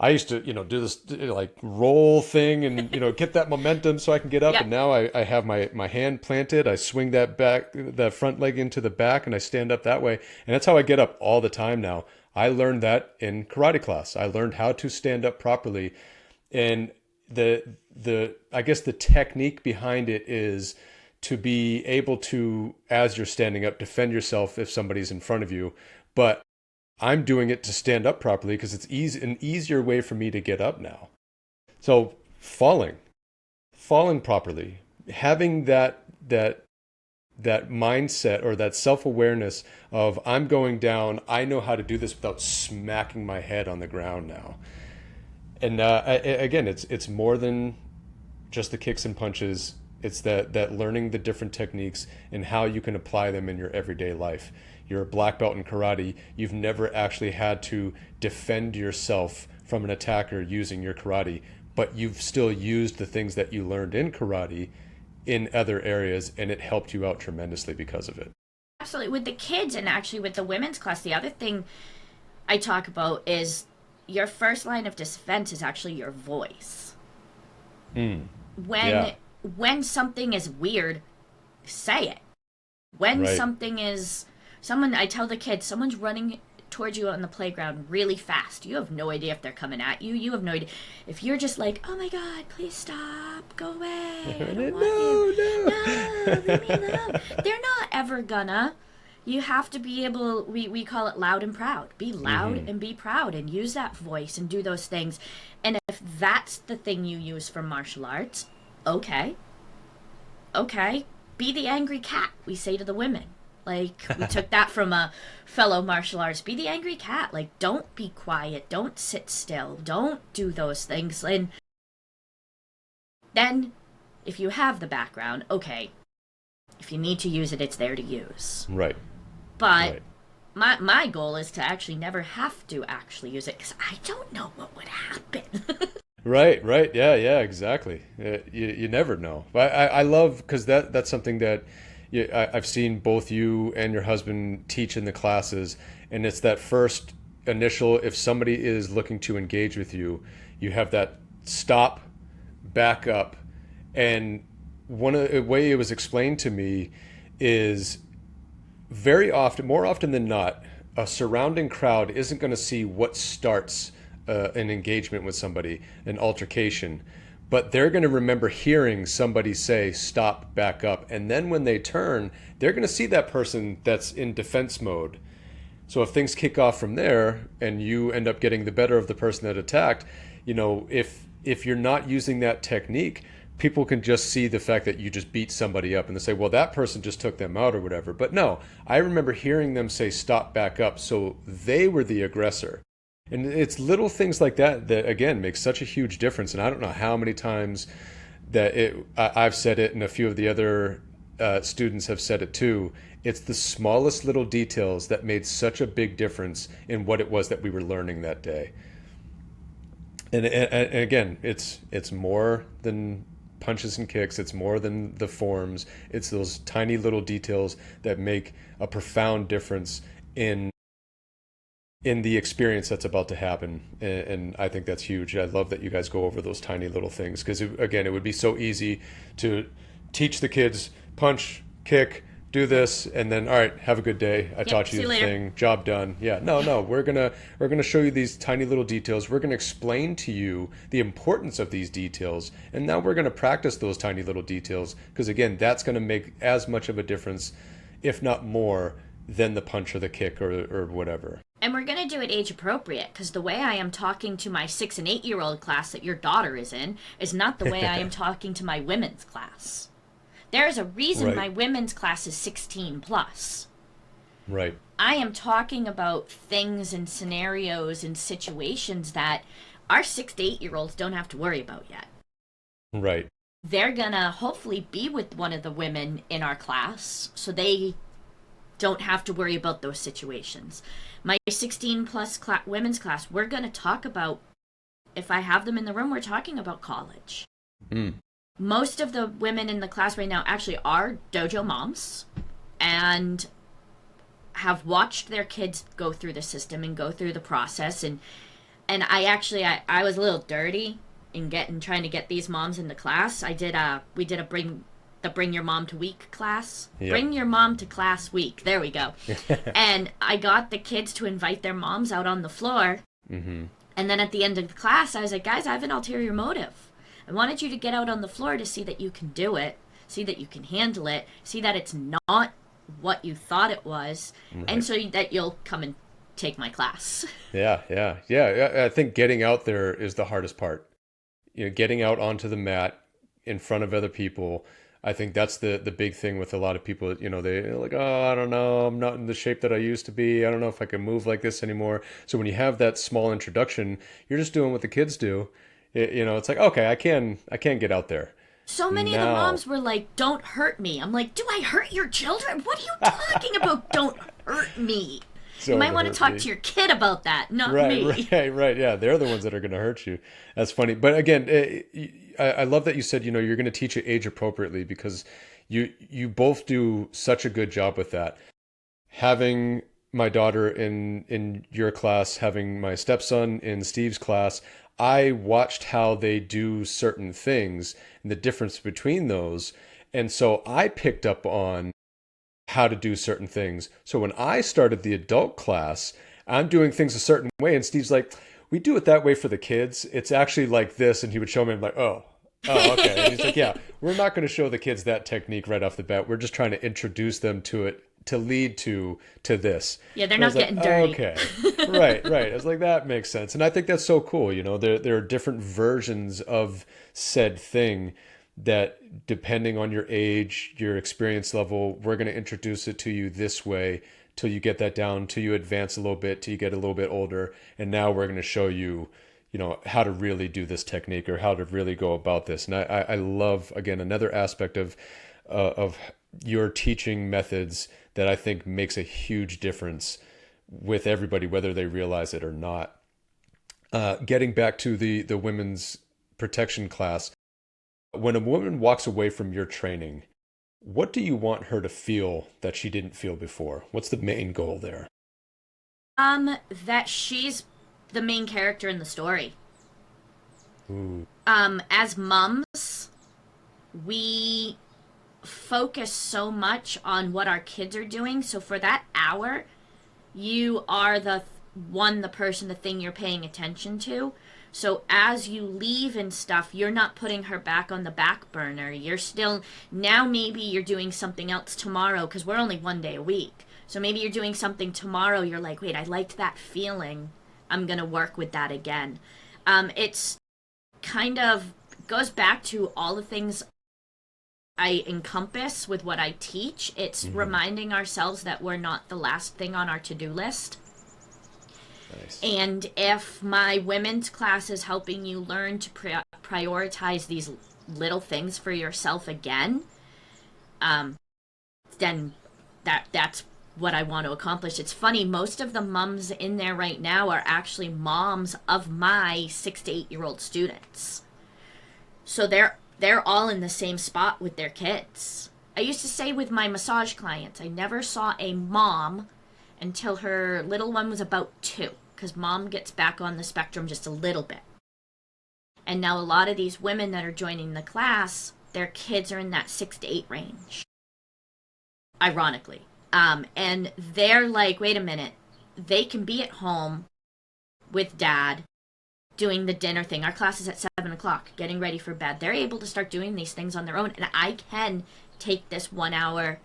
I used to, do this like roll thing and, get that momentum so I can get up. Yep. And now I have my hand planted. I swing that front leg into the back and I stand up that way. And that's how I get up all the time now. I learned that in karate class. I learned how to stand up properly. And I guess the technique behind it is to be able to, as you're standing up, defend yourself if somebody's in front of you. But I'm doing it to stand up properly because it's an easier way for me to get up now. So falling properly, having that mindset or that self-awareness of I'm going down, I know how to do this without smacking my head on the ground now. And again, it's more than just the kicks and punches. It's that learning the different techniques and how you can apply them in your everyday life. You're a black belt in karate. You've never actually had to defend yourself from an attacker using your karate, but you've still used the things that you learned in karate in other areas, and it helped you out tremendously because of it. Absolutely. With the kids and actually with the women's class, the other thing I talk about is your first line of defense is actually your voice. Mm. When Yeah. when something is weird, say it. When Right. something is someone I tell the kids, someone's running towards you on the playground really fast. You have no idea if they're coming at you. You have no idea. If you're just like, "Oh my god, please stop. Go away. I don't want you. No, leave me alone." They're not ever gonna. You have to be able, we call it loud and proud. Be loud Mm-hmm. and be proud and use that voice and do those things. And if that's the thing you use for martial arts, okay. Okay. Be the angry cat, we say to the women. Like, we took that from a fellow martial artist. Be the angry cat. Like, don't be quiet. Don't sit still. Don't do those things. And then, if you have the background, okay. If you need to use it, it's there to use. Right. But Right. my goal is to actually never have to actually use it because I don't know what would happen. Right, right. Yeah, yeah, exactly. You never know. But I love because that's something that I've seen both you and your husband teach in the classes, and it's that first initial. If somebody is looking to engage with you, you have that stop, back up, and one of the way it was explained to me is very often, more often than not, a surrounding crowd isn't going to see what starts an engagement with somebody, an altercation, but they're going to remember hearing somebody say, stop, back up. And then when they turn, they're going to see that person that's in defense mode. So if things kick off from there and you end up getting the better of the person that attacked, if you're not using that technique, people can just see the fact that you just beat somebody up and they say, well, that person just took them out or whatever. But no, I remember hearing them say, stop, back up. So they were the aggressor. And it's little things like that that, again, make such a huge difference. And I don't know how many times that I've said it and a few of the other students have said it too. It's the smallest little details that made such a big difference in what it was that we were learning that day. And again, it's more than punches and kicks. It's more than the forms. It's those tiny little details that make a profound difference in the experience that's about to happen. And I think that's huge. I love that you guys go over those tiny little things because, again, it would be so easy to teach the kids punch, kick, do this, and then all right, have a good day. I taught See you you the later. thing, job done. Yeah, no, we're gonna show you these tiny little details. We're gonna explain to you the importance of these details, and now we're gonna practice those tiny little details because again, that's gonna make as much of a difference, if not more, than the punch or the kick or whatever. And we're going to do it age appropriate, because the way I am talking to my 6 and 8-year-old class that your daughter is in is not the way I am talking to my women's class. There is a reason Right. my women's class is 16 plus. Right. I am talking about things and scenarios and situations that our 6 to 8-year-olds don't have to worry about yet. Right. They're gonna hopefully be with one of the women in our class, so they don't have to worry about those situations. My 16 plus women's class, we're gonna talk about, if I have them in the room, we're talking about college. Mm. Most of the women in the class right now actually are dojo moms and have watched their kids go through the system and go through the process. And I was a little dirty in trying to get these moms into class. We did a bring your mom to week class. Yep. Bring your mom to class week. There we go. And I got the kids to invite their moms out on the floor. Mm-hmm. And then at the end of the class, I was like, guys, I have an ulterior motive. I wanted you to get out on the floor to see that you can do it, see that you can handle it, see that it's not what you thought it was, Right. and so that you'll come and take my class. Yeah. I think getting out there is the hardest part. Getting out onto the mat in front of other people. I think that's the big thing with a lot of people. They're like, oh, I don't know, I'm not in the shape that I used to be. I don't know if I can move like this anymore. So when you have that small introduction, you're just doing what the kids do. It's like, okay, I can get out there. So many of the moms were like, don't hurt me. I'm like, do I hurt your children? What are you talking about? Don't hurt me. You might want to talk to your kid about that, not me. Right. Yeah, they're the ones that are going to hurt you. That's funny. But again, I love that you said, you're going to teach it age appropriately, because you both do such a good job with that. Having my daughter in your class, having my stepson in Steve's class, I watched how they do certain things and the difference between those. And so I picked up on how to do certain things. So when I started the adult class, I'm doing things a certain way. And Steve's like, we do it that way for the kids. It's actually like this. And he would show me, I'm like, oh, okay. And he's like, yeah, we're not going to show the kids that technique right off the bat. We're just trying to introduce them to it to lead to this. Yeah, they're not getting dirty. Okay. Right. I was like, that makes sense. And I think that's so cool. There are different versions of said thing that, depending on your age, your experience level, we're going to introduce it to you this way till you get that down, till you advance a little bit, till you get a little bit older. And now we're going to show you, how to really do this technique, or how to really go about this. And I love, again, another aspect of your teaching methods that I think makes a huge difference with everybody, whether they realize it or not. Getting back to the women's protection class, when a woman walks away from your training, what do you want her to feel that she didn't feel before? What's the main goal there? That she's the main character in the story. Ooh. As mums, we focus so much on what our kids are doing. So for that hour, you are the person, the thing you're paying attention to. So as you leave and stuff, you're not putting her back on the back burner. You're still, now maybe you're doing something else tomorrow, because we're only 1 day a week. So maybe you're doing something tomorrow. You're like, wait, I liked that feeling. I'm going to work with that again. It's kind of goes back to all the things I encompass with what I teach. It's reminding ourselves that we're not the last thing on our to-do list. Nice. And if my women's class is helping you learn to prioritize these little things for yourself again, then that's what I want to accomplish. It's funny, most of the mums in there right now are actually moms of my 6 to 8-year-old students. So they're all in the same spot with their kids. I used to say with my massage clients, I never saw a mom until her little one was about 2, because mom gets back on the spectrum just a little bit. And now a lot of these women that are joining the class, their kids are in that 6 to 8 range, ironically. And they're like, wait a minute, they can be at home with dad doing the dinner thing. Our class is at 7 o'clock, getting ready for bed. They're able to start doing these things on their own, and I can take this 1 hour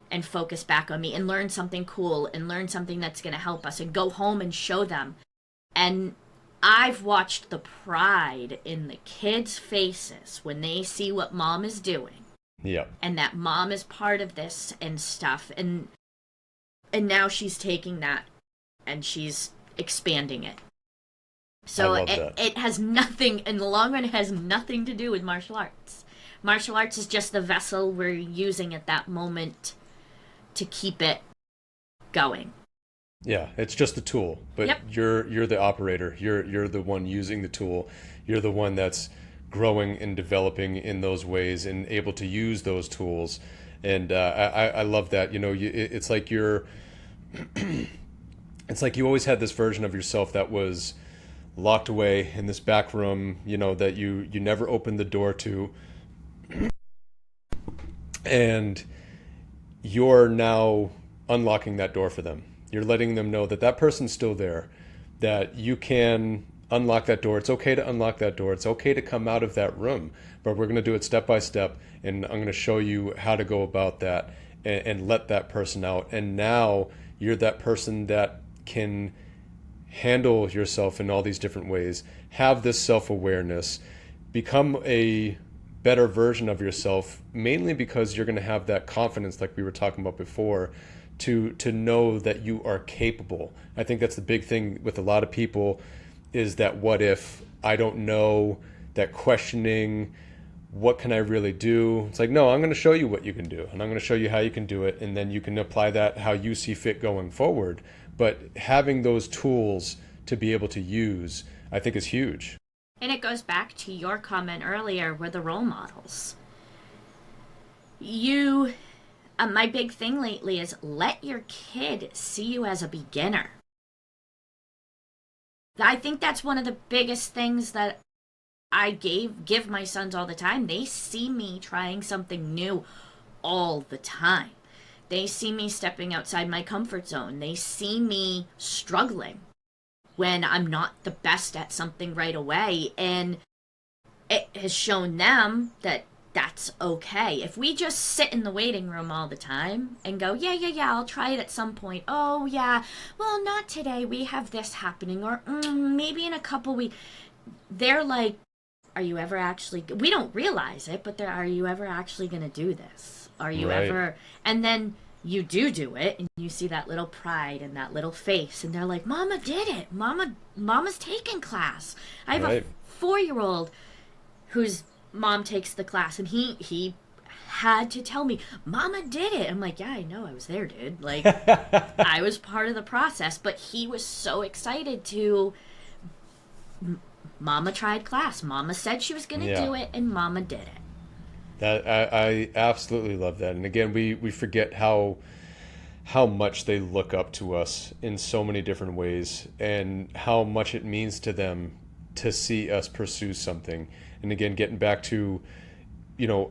and focus back on me and learn something cool and learn something that's going to help us and go home and show them. And I've watched the pride in the kids' faces when they see what mom is doing Yeah. and that mom is part of this and stuff. And now she's taking that and she's expanding it. I So love that. it has nothing, in the long run, it has nothing to do with martial arts. Martial arts is just the vessel we're using at that moment to keep it going. Yeah, it's just a tool, but Yep. you're the operator. You're the one using the tool. You're the one that's growing and developing in those ways and able to use those tools. And I love that. It's like it's like you always had this version of yourself that was locked away in this back room, that you never opened the door to, and you're now unlocking that door for them. You're letting them know that that person's still there, that you can unlock that door. It's okay to unlock that door. It's okay to come out of that room, but we're going to do it step by step, and I'm going to show you how to go about that and let that person out. And now you're that person that can handle yourself in all these different ways, have this self-awareness, become a better version of yourself, mainly because you're going to have that confidence like we were talking about before, to know that you are capable. I think that's the big thing with a lot of people, is that what if, I don't know, that questioning, what can I really do? It's like, no, I'm going to show you what you can do, and I'm going to show you how you can do it, and then you can apply that how you see fit going forward. But having those tools to be able to use, I think, is huge. And it goes back to your comment earlier with the role models. You, my big thing lately is let your kid see you as a beginner. I think that's one of the biggest things that I give my sons all the time. They see me trying something new all the time. They see me stepping outside my comfort zone. They see me struggling when I'm not the best at something right away. And it has shown them that that's okay. If we just sit in the waiting room all the time and go, yeah, I'll try it at some point. Oh, yeah, well, not today. We have this happening. Or maybe in a couple weeks. They're like, are you ever actually, we don't realize it, but are you ever actually going to do this? Are you Right. ever, and then you do it, and you see that little pride and that little face, and they're like, Mama did it. Mama's taking class. I have Right. a 4-year-old whose mom takes the class, and he had to tell me, Mama did it. I'm like, yeah, I know, I was there, dude. Like, I was part of the process, but he was so excited to, Mama tried class. Mama said she was going to Yeah. do it, and Mama did it. That I absolutely love that. And again, we forget how much they look up to us in so many different ways, and how much it means to them to see us pursue something. And again, getting back to,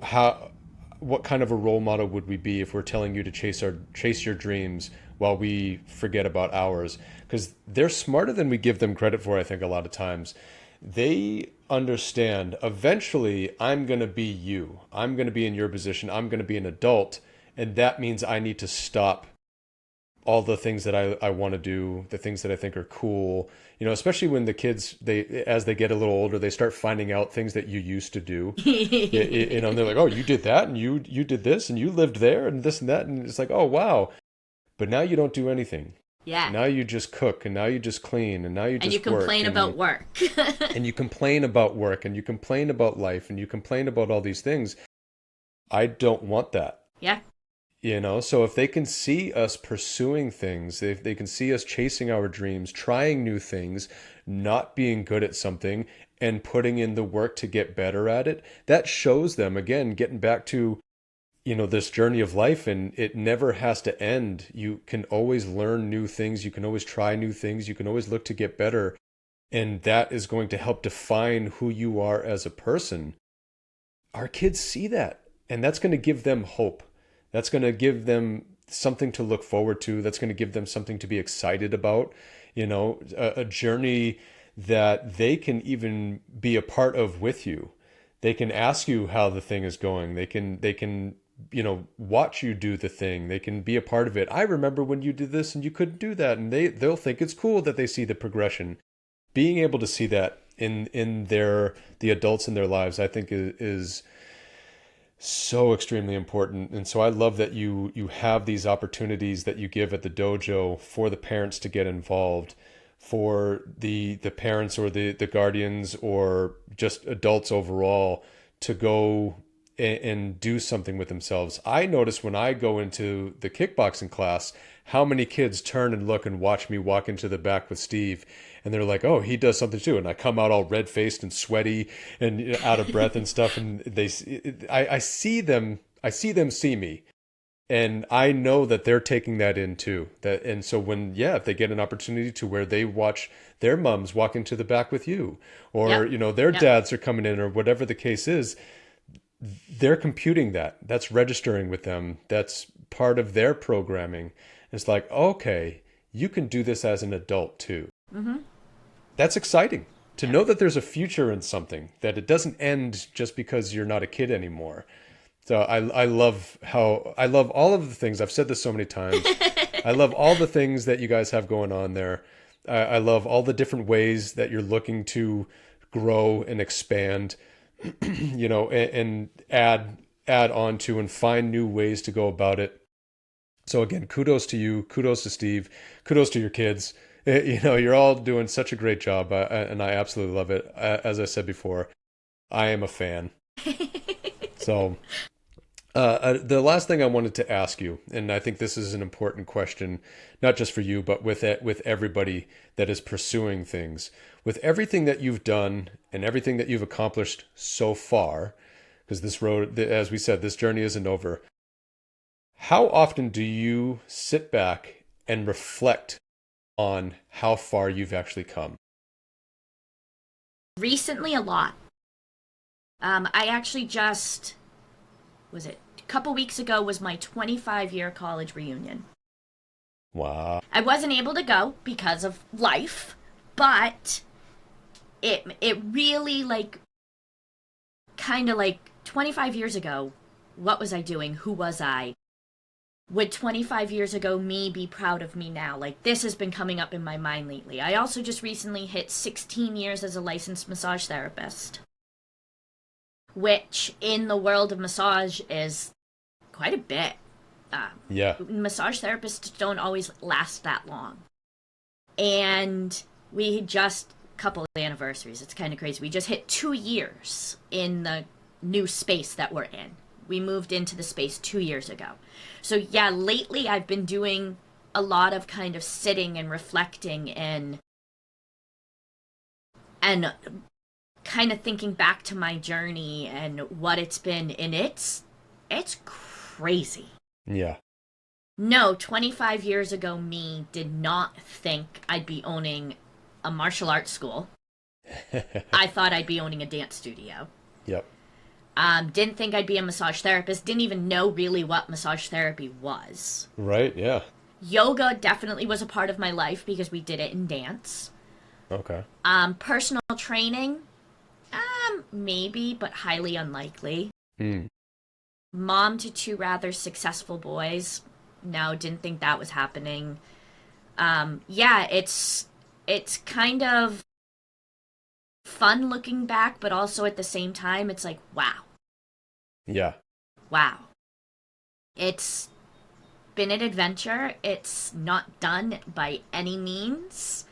how, what kind of a role model would we be if we're telling you to chase your dreams while we forget about ours? Because they're smarter than we give them credit for, I think, a lot of times. They understand, eventually I'm going to be you. I'm going to be in your position. I'm going to be an adult. And that means I need to stop all the things that I want to do, the things that I think are cool, especially when the kids, as they get a little older, they start finding out things that you used to do. And they're like, oh, you did that, and you did this, and you lived there, and this and that. And it's like, oh, wow. But now you don't do anything. Yeah. Now you just cook, and now you just clean, and now you just And you complain work, about work. and you complain about work, and you complain about life, and you complain about all these things. I don't want that. Yeah. So if they can see us pursuing things, if they can see us chasing our dreams, trying new things, not being good at something, and putting in the work to get better at it, that shows them, again, getting back to, this journey of life, and it never has to end. You can always learn new things. You can always try new things. You can always look to get better. And that is going to help define who you are as a person. Our kids see that, and that's going to give them hope. That's going to give them something to look forward to. That's going to give them something to be excited about, a journey that they can even be a part of with you. They can ask you how the thing is going. They can watch you do the thing. They can be a part of it. I remember when you did this and you couldn't do that, and they'll think it's cool that they see the progression. Being able to see that in the adults in their lives, I think is so extremely important. And so I love that you have these opportunities that you give at the dojo for the parents to get involved, for the parents or the guardians or just adults overall to go and do something with themselves. I notice when I go into the kickboxing class how many kids turn and look and watch me walk into the back with Steve, and they're like, "Oh, he does something too." And I come out all red faced and sweaty and out of breath and stuff, and I see them, see me, and I know that they're taking that in too. And so if they get an opportunity to where they watch their moms walk into the back with you, or Yep. their Yep. dads are coming in, or whatever the case is, they're computing that. That's registering with them. That's part of their programming. It's like, okay, you can do this as an adult too. Mm-hmm. That's exciting to Yeah. know that there's a future in something, that it doesn't end just because you're not a kid anymore. So I love all of the things. I've said this so many times. I love all the things that you guys have going on there. I love all the different ways that you're looking to grow and expand, and add on to and find new ways to go about it. So again, kudos to you, kudos to Steve, kudos to your kids. You're all doing such a great job, and I absolutely love it. As I said before, I am a fan. So the last thing I wanted to ask you, and I think this is an important question, not just for you, but with everybody that is pursuing things, with everything that you've done and everything that you've accomplished so far, because this road, as we said, this journey isn't over. How often do you sit back and reflect on how far you've actually come? Recently, a lot. I actually was it a couple weeks ago was my 25-year college reunion. Wow. I wasn't able to go because of life, but it really kind of 25 years ago, what was I doing? Who was I? Would 25 years ago me be proud of me now? This has been coming up in my mind lately. I also just recently hit 16 years as a licensed massage therapist, which in the world of massage is quite a bit. Yeah. Massage therapists don't always last that long. And we just, couple of anniversaries, it's kind of crazy. We just hit 2 years in the new space that we're in. We moved into the space 2 years ago. So yeah, lately I've been doing a lot of kind of sitting and reflecting and kind of thinking back to my journey and what it's been, and it's crazy. Yeah. No, 25 years ago me did not think I'd be owning a martial arts school. I thought I'd be owning a dance studio. Yep. Didn't think I'd be a massage therapist. Didn't even know really what massage therapy was. Right, yeah. Yoga definitely was a part of my life because we did it in dance. Okay. Personal training, maybe, but highly unlikely. Mom to 2 rather successful boys. No, didn't think that was happening. Yeah, it's kind of fun looking back, but also at the same time, it's like, wow. Yeah. Wow. It's been an adventure. It's not done by any means.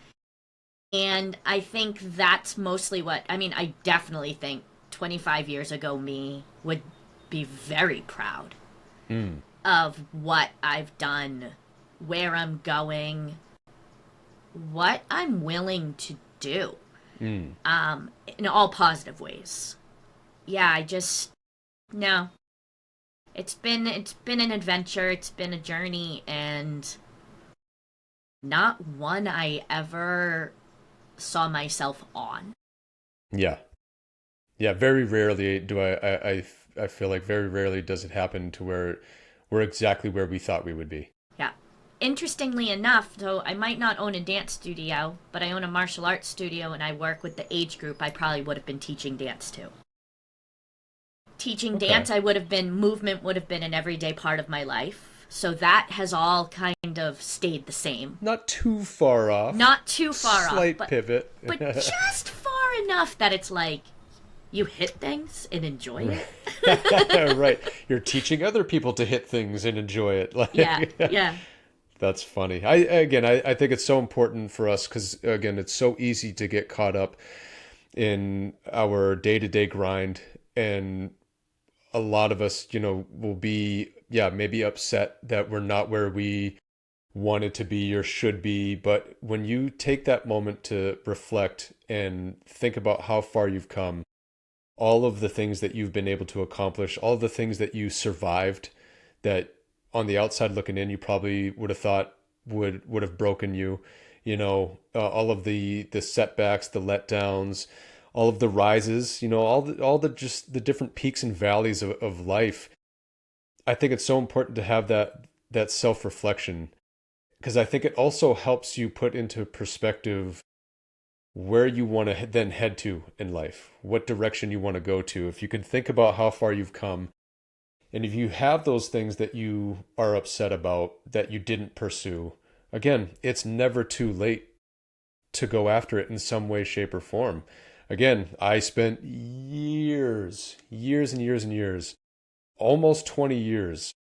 And I think that's mostly I definitely think 25 years ago me would be very proud of what I've done, where I'm going, what I'm willing to do. In all positive ways. Yeah, no. It's been an adventure, it's been a journey, and not one I ever saw myself on. Yeah. Yeah, very rarely do I feel like very rarely does it happen to where we're exactly where we thought we would be. Yeah. Interestingly enough, though, I might not own a dance studio, but I own a martial arts studio and I work with the age group I probably would have been teaching dance to. Teaching Okay. dance, movement would have been an everyday part of my life. So that has all kind of stayed the same. Not too far off. Not too far off, Slight pivot. but just far enough that it's like you hit things and enjoy it. Right. You're teaching other people to hit things and enjoy it. Yeah, Like, yeah. that's funny. I think it's so important for us because again, it's so easy to get caught up in our day-to-day grind, and a lot of us, will be, yeah, maybe upset that we're not where we wanted to be or should be. But when you take that moment to reflect and think about how far you've come, all of the things that you've been able to accomplish, all of the things that you survived that on the outside looking in, you probably would have thought would have broken you, all of the setbacks, the letdowns, all of the rises, all the just the different peaks and valleys of life. I think it's so important to have that self-reflection because I think it also helps you put into perspective where you want to then head to in life, what direction you want to go to. If you can think about how far you've come, and if you have those things that you are upset about that you didn't pursue, again, it's never too late to go after it in some way, shape, or form. Again, I spent years and years and years, almost 20 years,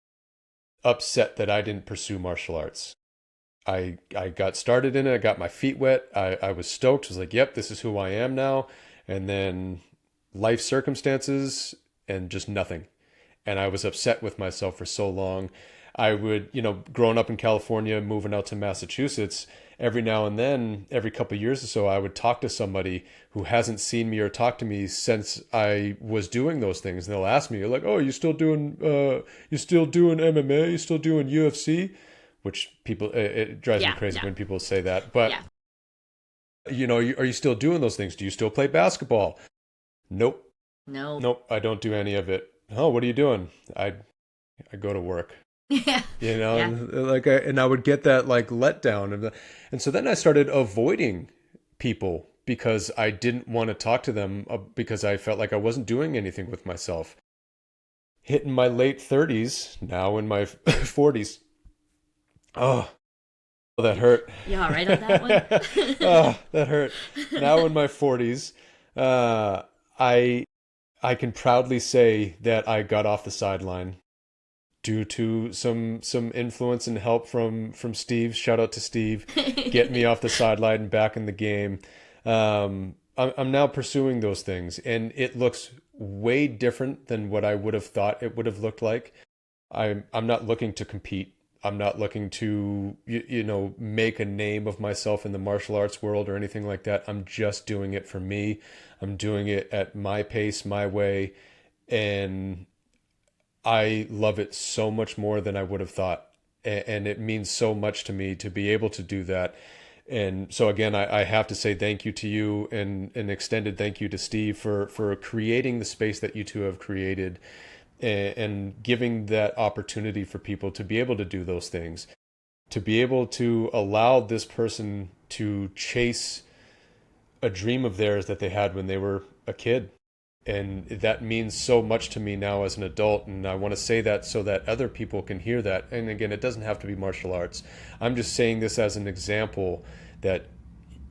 upset that I didn't pursue martial arts. I got started in it. I got my feet wet. I was stoked. I was like, yep, this is who I am now. And then life circumstances and just nothing. And I was upset with myself for so long. I would, growing up in California, moving out to Massachusetts, every now and then, every couple of years or so, I would talk to somebody who hasn't seen me or talked to me since I was doing those things. And they'll ask me, like, oh, you still doing MMA? You still doing UFC? Which people, it drives me Yeah, crazy yeah, when people say that. But, yeah. are you still doing those things? Do you still play basketball? Nope. No. Nope. I don't do any of it. Oh, what are you doing? I go to work, Yeah, yeah. and I would get that like letdown. And so then I started avoiding people because I didn't want to talk to them because I felt like I wasn't doing anything with myself. Hitting my late 30s, now in my 40s. Oh, that hurt. You all right on that one? Oh, that hurt. Now in my 40s, uh, I I can proudly say that I got off the sideline due to some influence and help from Steve. Shout out to Steve, get me off the sideline and back in the game. I'm now pursuing those things, and it looks way different than what I would have thought it would have looked like. I'm not looking to compete. I'm not looking to make a name of myself in the martial arts world or anything like that. I'm just doing it for me. I'm doing it at my pace, my way, and I love it so much more than I would have thought. And it means so much to me to be able to do that. And so again, I have to say thank you to you and an extended thank you to Steve for creating the space that you two have created and giving that opportunity for people to be able to do those things, to be able to allow this person to chase a dream of theirs that they had when they were a kid. And that means so much to me now as an adult. And I want to say that so that other people can hear that. And again, it doesn't have to be martial arts. I'm just saying this as an example that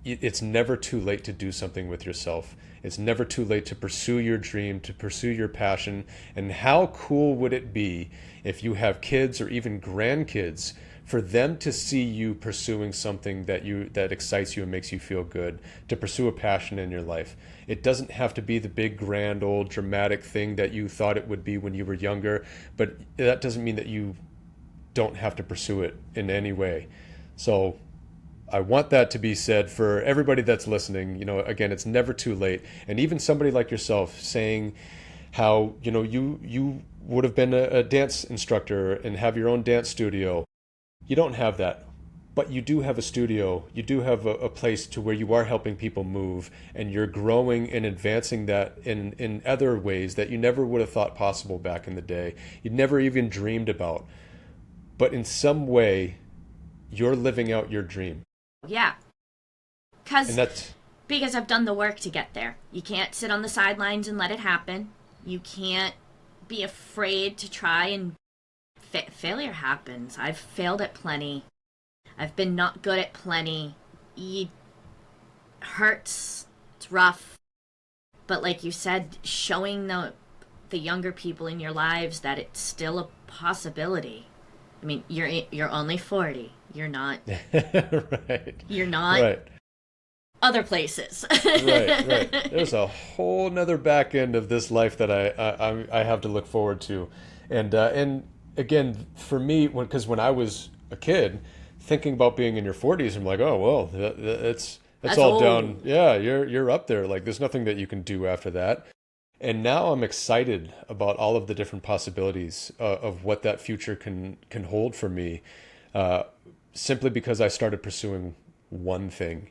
it's never too late to do something with yourself. It's never too late to pursue your dream, to pursue your passion. And how cool would it be if you have kids or even grandkids for them to see you pursuing something that excites you and makes you feel good, to pursue a passion in your life. It doesn't have to be the big, grand, old, dramatic thing that you thought it would be when you were younger, but that doesn't mean that you don't have to pursue it in any way. So I want that to be said for everybody that's listening. Again, it's never too late. And even somebody like yourself saying how, you would have been a dance instructor and have your own dance studio. You don't have that, but you do have a studio. You do have a place to where you are helping people move, and you're growing and advancing that in other ways that you never would have thought possible back in the day. You never even dreamed about. But in some way, you're living out your dream. Yeah. And Cause that's because I've done the work to get there. You can't sit on the sidelines and let it happen. You can't be afraid to try, and failure happens. I've failed at plenty. I've been not good at plenty. It hurts. It's rough. But like you said, showing the younger people in your lives that it's still a possibility. I mean, you're only 40. You're not. Right. You're not. Right. Other places. Right. There's a whole nother back end of this life that I have to look forward to, and again for me, because when I was a kid, thinking about being in your 40s, I'm like, oh well, it's That's all old. down. Yeah, you're up there. Like there's nothing that you can do after that. And now I'm excited about all of the different possibilities of what that future can hold for me, uh, simply because I started pursuing one thing,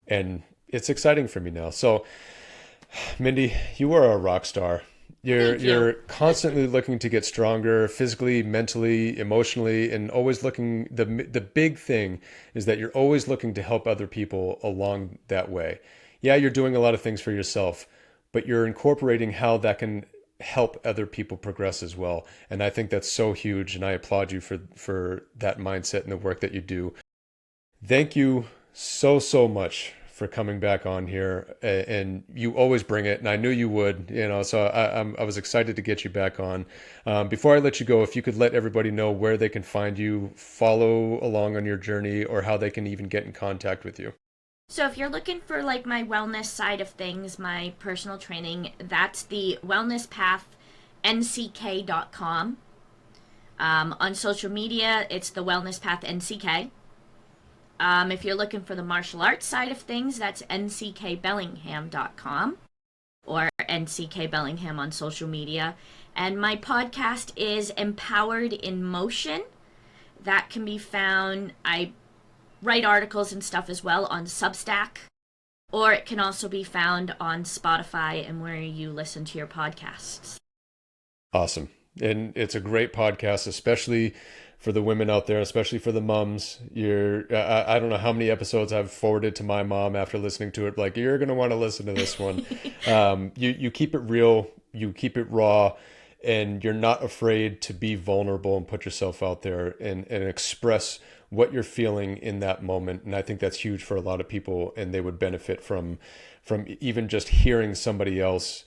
and it's exciting for me now. So, Mindy, you are a rock star. You're Thank you. you're constantly looking to get stronger physically, mentally, emotionally, and always looking. The big thing is that you're always looking to help other people along that way. Yeah, you're doing a lot of things for yourself, but you're incorporating how that can help other people progress as well. And I think that's so huge, and I applaud you for that mindset and the work that you do. Thank you so much for coming back on here, and you always bring it, and I knew you would, so I was excited to get you back on. Before I let you go, if you could let everybody know where they can find you, follow along on your journey, or how they can even get in contact with you. So if you're looking for like my wellness side of things, my personal training, that's the Wellness Path NCK.com. On social media, it's the Wellness Path NCK. If you're looking for the martial arts side of things, that's NCKBellingham.com or NCK Bellingham on social media. And my podcast is Empowered in Motion. That can be found, I write articles and stuff as well on Substack, or it can also be found on Spotify and where you listen to your podcasts. Awesome. And it's a great podcast, especially for the women out there, especially for the moms. I don't know how many episodes I've forwarded to my mom after listening to it. Like, you're going to want to listen to this one. You keep it real, you keep it raw, and you're not afraid to be vulnerable and put yourself out there and express what you're feeling in that moment. And I think that's huge for a lot of people, and they would benefit from even just hearing somebody else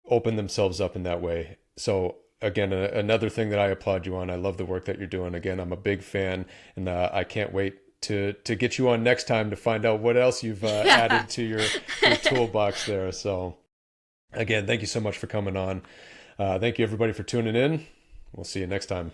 open themselves up in that way. So again, another thing that I applaud you on. I love the work that you're doing. Again, I'm a big fan, and I can't wait to get you on next time to find out what else you've added to your toolbox there. So again, thank you so much for coming on. Thank you everybody for tuning in. We'll see you next time.